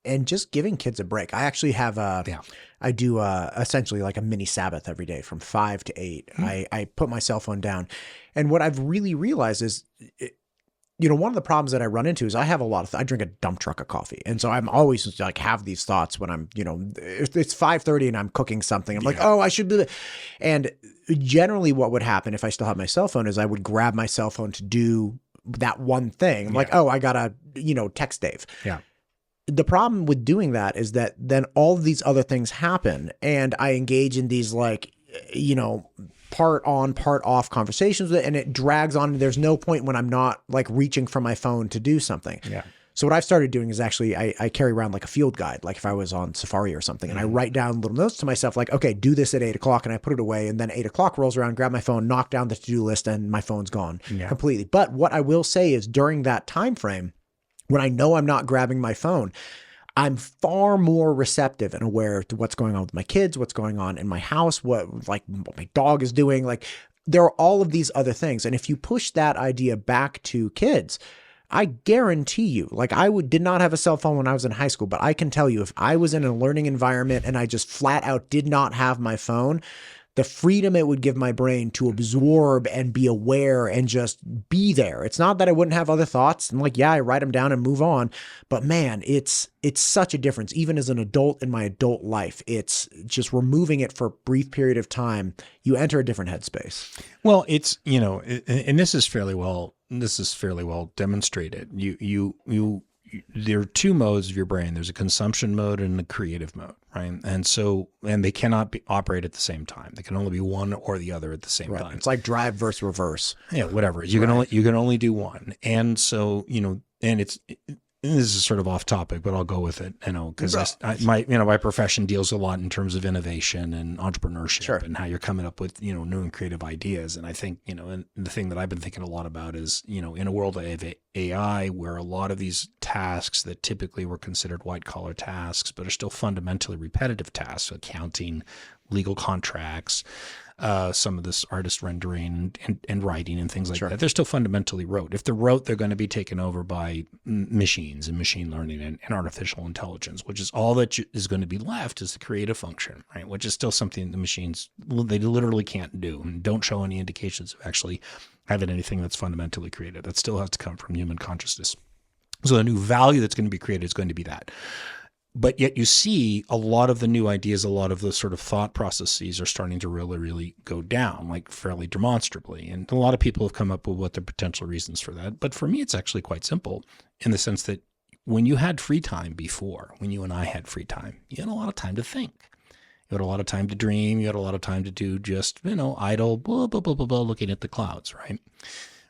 and just giving kids a break. I actually have I do essentially like a mini Sabbath every day from 5 to 8. I put my cell phone down. And what I've really realized is, one of the problems that I run into is I have I drink a dump truck of coffee. And so I'm always like have these thoughts when I'm, if it's 5:30 and I'm cooking something, I'm like, oh, I should do that. And generally what would happen if I still have my cell phone is I would grab my cell phone to do that one thing. I'm like, oh, I gotta, text Dave. Yeah. The problem with doing that is that then all of these other things happen and I engage in these like, part on, part off conversations with it, and it drags on. There's no point when I'm not like reaching for my phone to do something. Yeah. So what I've started doing is actually I carry around like a field guide, like if I was on safari or something, and I write down little notes to myself like, okay, do this at 8 o'clock, and I put it away, and then 8 o'clock rolls around, grab my phone, knock down the to-do list, and my phone's gone completely. But what I will say is during that time frame, when I know I'm not grabbing my phone, I'm far more receptive and aware to what's going on with my kids, what's going on in my house, what my dog is doing. Like there are all of these other things. And if you push that idea back to kids, I guarantee you, like did not have a cell phone when I was in high school, but I can tell you if I was in a learning environment and I just flat out did not have my phone, the freedom it would give my brain to absorb and be aware and just be there. It's not that I wouldn't have other thoughts and I write them down and move on, but man, it's such a difference. Even as an adult in my adult life, it's just removing it for a brief period of time. You enter a different headspace. Well, it's, and this is fairly well demonstrated. There are two modes of your brain. There's a consumption mode and a creative mode, right? And they cannot operate at the same time. They can only be one or the other at the same time. It's like drive versus reverse. Yeah, whatever. You can only do one. And so, and this is sort of off topic, but I'll go with it, because my profession deals a lot in terms of innovation and entrepreneurship and how you're coming up with, new and creative ideas. And I think, and the thing that I've been thinking a lot about is, in a world of AI, where a lot of these tasks that typically were considered white collar tasks, but are still fundamentally repetitive tasks, accounting, legal contracts, some of this artist rendering and writing and things like that. They're still fundamentally rote. If they're rote, they're going to be taken over by machines and machine learning and artificial intelligence, which is all that is going to be left is the creative function, right? Which is still something the machines, they literally can't do and don't show any indications of actually having anything that's fundamentally creative. That still has to come from human consciousness. So the new value that's going to be created is going to be that. But yet you see a lot of the new ideas, a lot of the sort of thought processes are starting to really, really go down, like fairly demonstrably. And a lot of people have come up with what the potential reasons for that. But for me, it's actually quite simple in the sense that when you had free time before, when you and I had free time, you had a lot of time to think. You had a lot of time to dream. You had a lot of time to do just, idle, blah, blah, blah, blah, blah, looking at the clouds, right?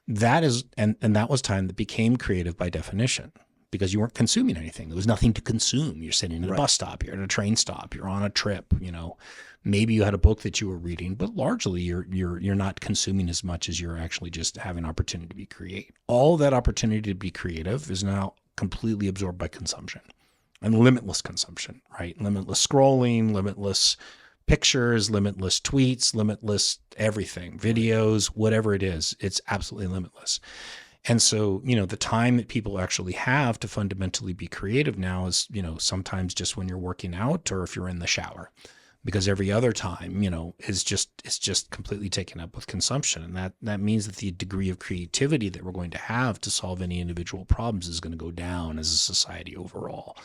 That is, and that was time that became creative by definition. Because you weren't consuming anything. There was nothing to consume. You're sitting at a bus stop, you're at a train stop, you're on a trip, maybe you had a book that you were reading, but largely you're not consuming as much as you're actually just having opportunity to be creative. All that opportunity to be creative is now completely absorbed by consumption and limitless consumption, right? Limitless scrolling, limitless pictures, limitless tweets, limitless everything, videos, whatever it is, it's absolutely limitless. And so, the time that people actually have to fundamentally be creative now is, sometimes just when you're working out or if you're in the shower, because every other time, is just completely taken up with consumption. And that means that the degree of creativity that we're going to have to solve any individual problems is going to go down as a society overall.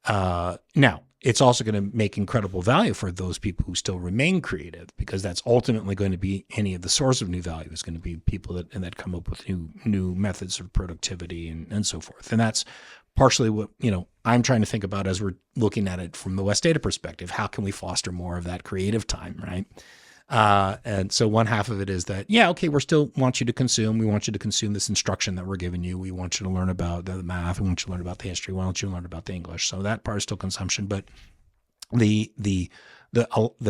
Now, it's also going to make incredible value for those people who still remain creative, because that's ultimately going to be any of the source of new value is going to be people that come up with new methods of productivity and so forth. And that's partially what, I'm trying to think about as we're looking at it from the West Data perspective. How can we foster more of that creative time, right? And so one half of it is that, we still want you to consume. We want you to consume this instruction that we're giving you. We want you to learn about the math. We want you to learn about the history. We want you to learn about the English. So that part is still consumption, but the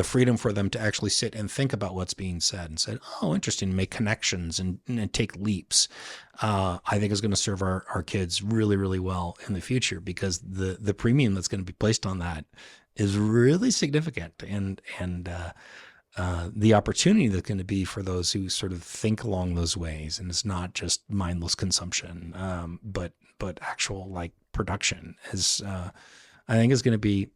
freedom for them to actually sit and think about what's being said and said, oh, interesting, make connections and take leaps, I think is going to serve our kids really, really well in the future, because the premium that's going to be placed on that is really significant. And the opportunity that's going to be for those who sort of think along those ways, and it's not just mindless consumption, but actual like production is, I think is going to be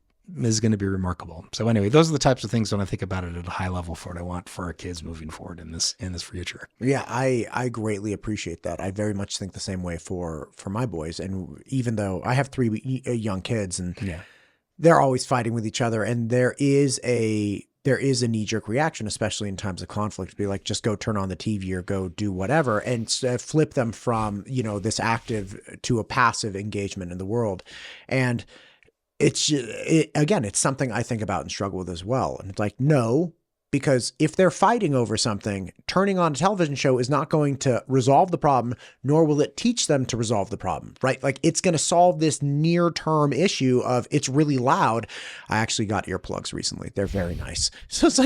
remarkable. So anyway, those are the types of things when I think about it at a high level for what I want for our kids moving forward in this future. Yeah, I greatly appreciate that. I very much think the same way for my boys. And even though I have 3 young kids, and they're always fighting with each other, and there is a knee-jerk reaction, especially in times of conflict, to be like, just go turn on the TV or go do whatever, and flip them from, this active to a passive engagement in the world. And it's something I think about and struggle with as well. And it's like, no, because if they're fighting over something, turning on a television show is not going to resolve the problem, nor will it teach them to resolve the problem, right? Like, it's going to solve this near-term issue of it's really loud. I actually got earplugs recently. They're very nice. So it's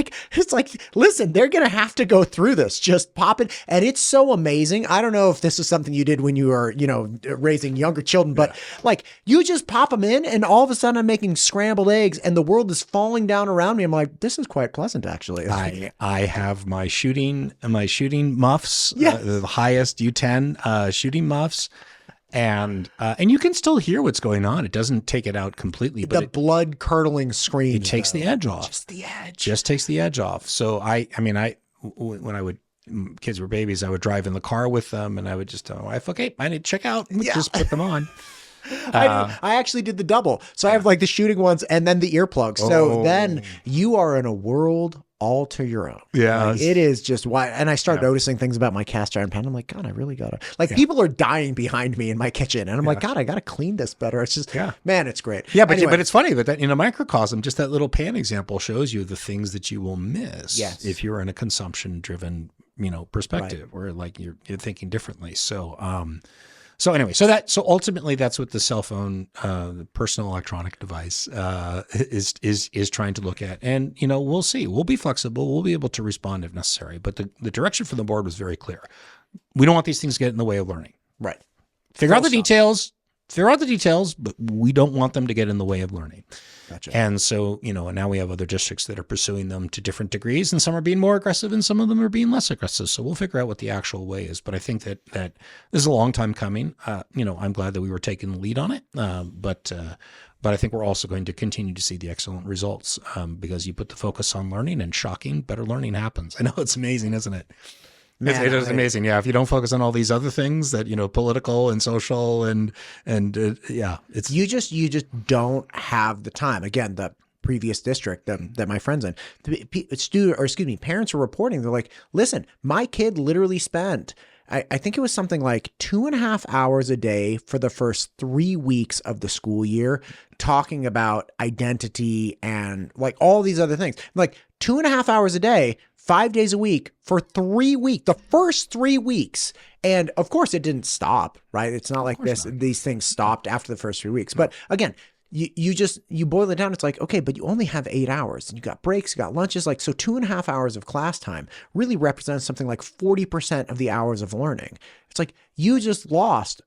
like, listen, they're going to have to go through this. Just pop it. And it's so amazing. I don't know if this is something you did when you were, raising younger children, but like, you just pop them in and all of a sudden I'm making scrambled eggs and the world is falling down around me. I'm like, this is quite pleasant, actually. I have my shooting muffs, the highest U10 shooting muffs, and you can still hear what's going on. It doesn't take it out completely, but the blood curdling scream. It takes the edge off. Just takes the edge off. So when kids were babies, I would drive in the car with them, and I would just tell my wife, okay, I need to check out. Just put them on. I actually did the double. So I have like the shooting ones and then the earplugs. So then you are in a world all to your own. Yeah. Like, it is just why. And I start noticing things about my cast iron pan. I'm like, God, I really gotta, people are dying behind me in my kitchen. And I'm like, God, I gotta clean this better. It's just, man, it's great. Yeah. But anyway. But it's funny that in a microcosm, just that little pan example shows you the things that you will miss if you're in a consumption driven, perspective, where like you're thinking differently. So anyway, so ultimately that's what the cell phone, the personal electronic device, is trying to look at. And, we'll see. We'll be flexible. We'll be able to respond if necessary. But the direction from the board was very clear. We don't want these things to get in the way of learning. Right. Figure out the details, but we don't want them to get in the way of learning. Gotcha. And so, and now we have other districts that are pursuing them to different degrees, and some are being more aggressive and some of them are being less aggressive. So we'll figure out what the actual way is. But I think that this is a long time coming. I'm glad that we were taking the lead on it. But I think we're also going to continue to see the excellent results because you put the focus on learning, and shocking, better learning happens. I know, it's amazing, isn't it? Man, it is amazing. Yeah. If you don't focus on all these other things that, political and social it's. You just don't have the time. Again, the previous district that my friend's in, parents are reporting. They're like, listen, my kid literally spent, I think it was something like 2.5 hours a day for the first 3 weeks of the school year talking about identity and like all these other things. Like 2.5 hours a day, 5 days a week for 3 weeks, the first 3 weeks. And of course it didn't stop, right? It's not like these things stopped after the first 3 weeks. But again, you boil it down. It's like, okay, but you only have 8 hours and you got breaks, you got lunches. Like, so 2.5 hours of class time really represents something like 40% of the hours of learning. It's like, you just lost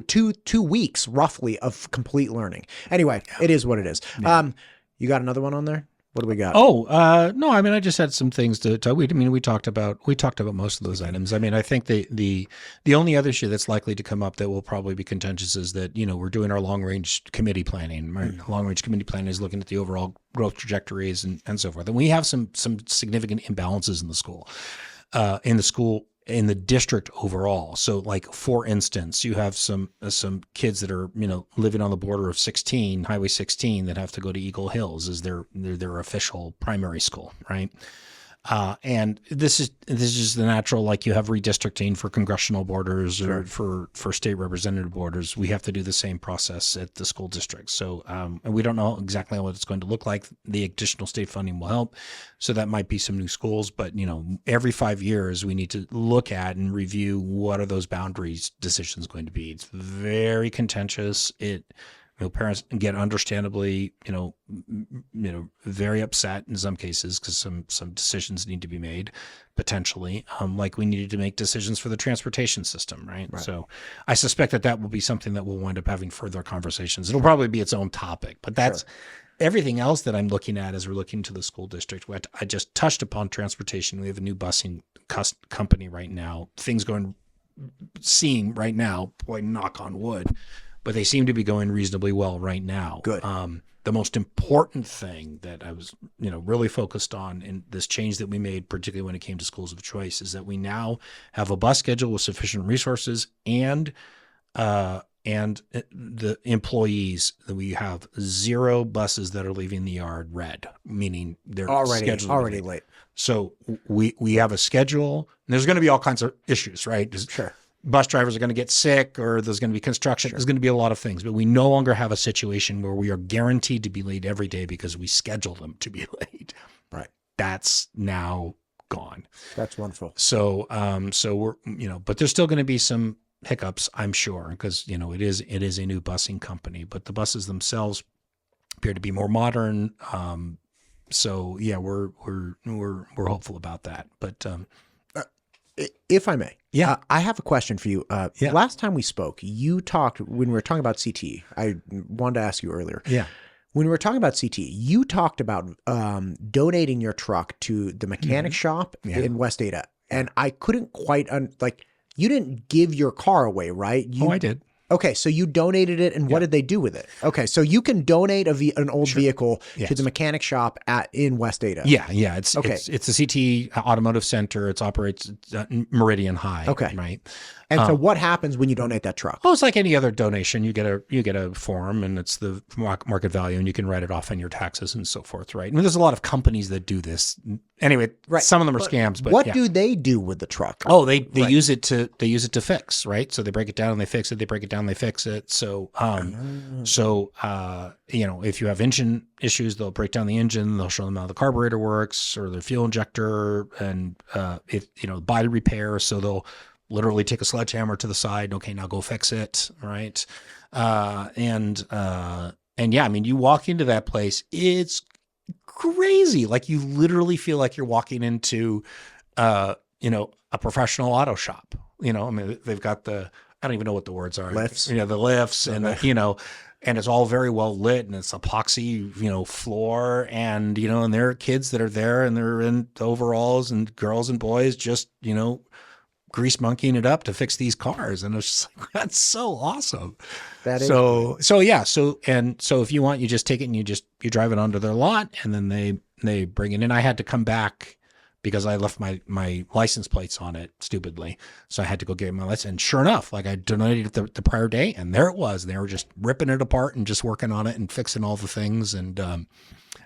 two weeks roughly of complete learning. Anyway, it is what it is. Yeah. You got another one on there? What do we got? No, I just had some things to we talked about most of those items. I think the only other issue that's likely to come up that will probably be contentious is that, we're doing our long-range committee planning. Right? Long-range committee planning is looking at the overall growth trajectories and so forth. And we have some significant imbalances in the school. in the district overall. So like, for instance, you have some kids that are, living on the border of Highway 16 that have to go to Eagle Hills as their official primary school, right? And this is the natural, like you have redistricting for congressional borders or for state representative borders. We have to do the same process at the school district. So, and we don't know exactly what it's going to look like. The additional state funding will help. So that might be some new schools, but every 5 years we need to look at and review what are those boundaries decisions going to be. It's very contentious. Parents get understandably, very upset in some cases because some decisions need to be made potentially. Like we needed to make decisions for the transportation system, right? So I suspect that will be something that we'll wind up having further conversations. It'll probably be its own topic, but that's everything else that I'm looking at as we're looking to the school district. I just touched upon transportation. We have a new busing company right now. Things seem right now, boy, knock on wood, but they seem to be going reasonably well right now. Good. The most important thing that I was, really focused on in this change that we made, particularly when it came to schools of choice, is that we now have a bus schedule with sufficient resources and the employees, that we have 0 buses that are leaving the yard red, meaning they're already late. So we have a schedule, and there's going to be all kinds of issues, right? Sure. Bus drivers are going to get sick, or there's going to be construction. There's going to be a lot of things, but we no longer have a situation where we are guaranteed to be late every day because we schedule them to be late. Right. That's now gone. That's wonderful. So, we're, but there's still going to be some hiccups, I'm sure, because, it is a new busing company, but the buses themselves appear to be more modern. So yeah, we're hopeful about that, but, if I may, yeah, I have a question for you. Last time we spoke, you talked when we were talking about CT. I wanted to ask you earlier. Yeah, when we were talking about CT, you talked about donating your truck to the mechanic shop in West Ada, and I couldn't quite you didn't give your car away, right? I did. Okay, so you donated it, and what did they do with it? Okay, so you can donate an old vehicle to the mechanic shop in West Ada. Yeah. It's a CT automotive center. It operates Meridian High. Okay, right. And so what happens when you donate that truck? Oh, it's like any other donation. You get a form, and it's the market value, and you can write it off on your taxes and so forth, right? I mean, there's a lot of companies that do this. Anyway, some of them are scams. But what do they do with the truck? Oh, they use it to fix, right? So they break it down and they fix it. They break it down, and they fix it. So if you have engine issues, they'll break down the engine. They'll show them how the carburetor works or their fuel injector, and body repair. So they'll literally take a sledgehammer to the side. Okay, now go fix it. Right. And yeah, I mean, you walk into that place, it's crazy. Like you literally feel like you're walking into, a professional auto shop. I mean, they've got I don't even know what the words are. Lifts. The lifts, and and it's all very well lit, and it's epoxy, floor, and and there are kids that are there, and they're in overalls, and girls and boys just grease monkeying it up to fix these cars. And it's just like, that's so awesome. That is so if you want, you just take it and you drive it onto their lot, and then they bring it in. I had to come back because I left my license plates on it stupidly. So I had to go get my license. And sure enough, like I donated it the prior day, and there it was. They were just ripping it apart and just working on it and fixing all the things. And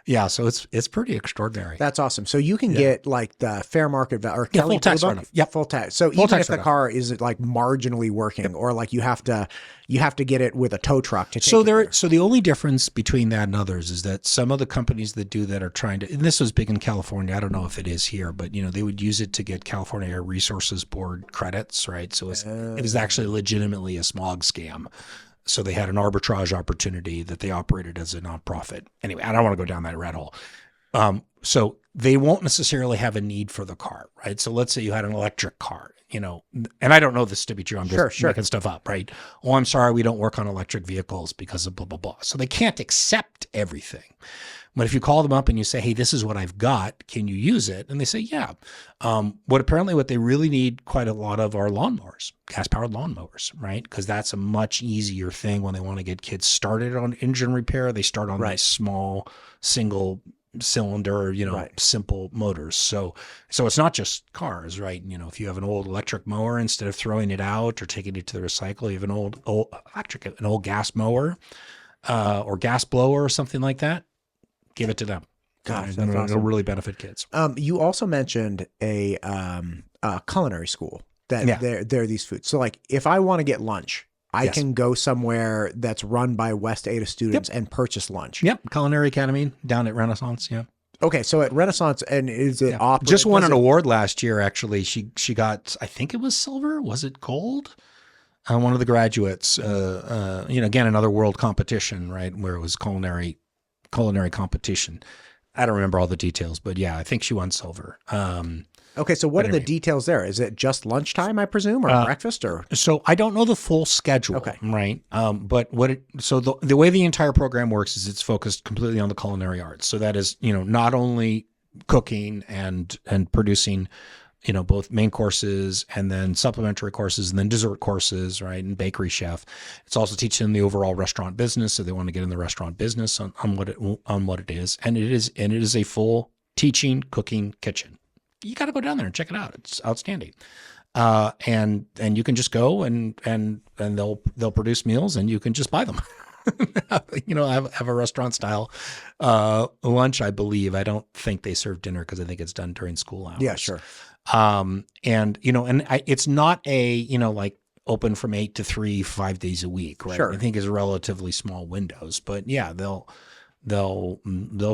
yeah, so it's pretty extraordinary. That's awesome. So you can get like the fair market value or full tax write-off. Yep, full tax. So even if the car is like marginally working, or like you have to get it with a tow truck to take it there. So the only difference between that and others is that some of the companies that do that are trying to, and this was big in California. I don't know if it is here, but they would use it to get California Air Resources Board credits, right? So it was actually legitimately a smog scam. So they had an arbitrage opportunity that they operated as a nonprofit. Anyway, I don't want to go down that rat hole. So they won't necessarily have a need for the car, right? So let's say you had an electric car, and I don't know this to be true. I'm just making stuff up, right? Oh, I'm sorry, we don't work on electric vehicles because of blah, blah, blah. So they can't accept everything. But if you call them up and you say, hey, this is what I've got, can you use it? And they say, yeah. What they really need quite a lot of are lawnmowers, gas-powered lawnmowers, right? Because that's a much easier thing when they want to get kids started on engine repair. They start on these small single, cylinder, Right. simple motors. So it's not just cars, right? If you have an old electric mower, instead of throwing it out or taking it to the recycle, you have an old gas mower, or gas blower or something like that. Give it to them. Gosh, It'll that's awesome. really benefit kids. You also mentioned a culinary school that there are these foods. So like if I want to get lunch, I can go somewhere that's run by West Ada students and purchase lunch. Yep. Culinary Academy down at Renaissance. Yeah. Okay. So at Renaissance, and is it just won an award last year, actually. She got, I think it was silver. Was it gold? One of the graduates, again, another world competition, right? Where it was culinary competition. I don't remember all the details, but yeah, I think she won silver. Okay, so what are the details there? Is it just lunchtime, I presume, or breakfast, or? So I don't know the full schedule, right? But the way the entire program works is it's focused completely on the culinary arts. So that is, not only cooking and producing, both main courses and then supplementary courses and then dessert courses, right? And bakery chef. It's also teaching them the overall restaurant business. So they want to get in the restaurant business on what it is. And it is a full teaching, cooking kitchen. You got to go down there and check it out. It's outstanding. And you can just go and they'll produce meals and you can just buy them. Have a restaurant style lunch, I believe. I don't think they serve dinner because I think it's done during school hours. Yeah, sure. It's not like open from 8 to 3, 5 days a week, right? Sure. I think it's relatively small windows, but yeah, they'll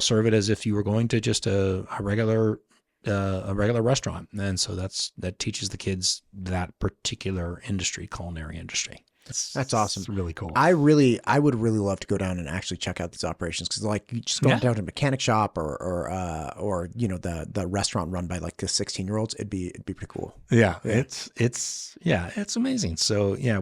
serve it as if you were going to just a regular restaurant. And so that teaches the kids that particular industry, culinary industry. That's awesome. It's really cool. I would really love to go down and actually check out these operations because like you just go down to a mechanic shop or the restaurant run by like the 16-year-olds, it'd be pretty cool. Yeah. It's amazing. So yeah,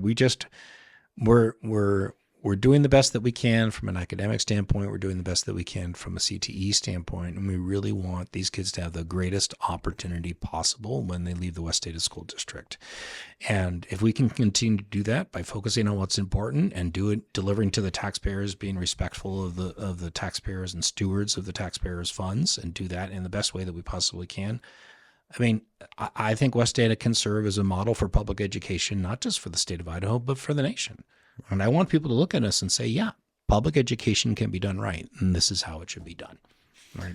we're doing the best that we can from an academic standpoint. We're doing the best that we can from a CTE standpoint. And we really want these kids to have the greatest opportunity possible when they leave the West Ada School District. And if we can continue to do that by focusing on what's important and delivering to the taxpayers, being respectful of the taxpayers and stewards of the taxpayers' funds, and do that in the best way that we possibly can. I mean, I think West Ada can serve as a model for public education, not just for the state of Idaho, but for the nation. And I want people to look at us and say, yeah, public education can be done right, and this is how it should be done. Right.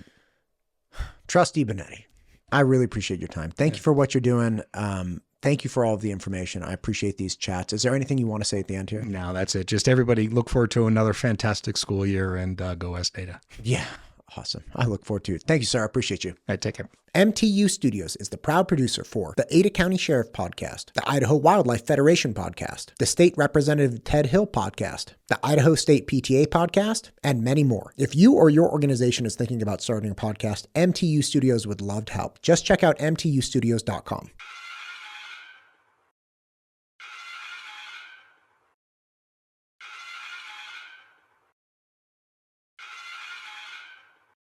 Trustee Binetti, I really appreciate your time. Thank you for what you're doing. Thank you for all of the information. I appreciate these chats. Is there anything you want to say at the end here? No, that's it. Just everybody look forward to another fantastic school year, and go West Ada. Yeah. Awesome. I look forward to it. Thank you, sir. I appreciate you. All right, take care. MTU Studios is the proud producer for the Ada County Sheriff Podcast, the Idaho Wildlife Federation Podcast, the State Representative Ted Hill Podcast, the Idaho State PTA Podcast, and many more. If you or your organization is thinking about starting a podcast, MTU Studios would love to help. Just check out mtustudios.com.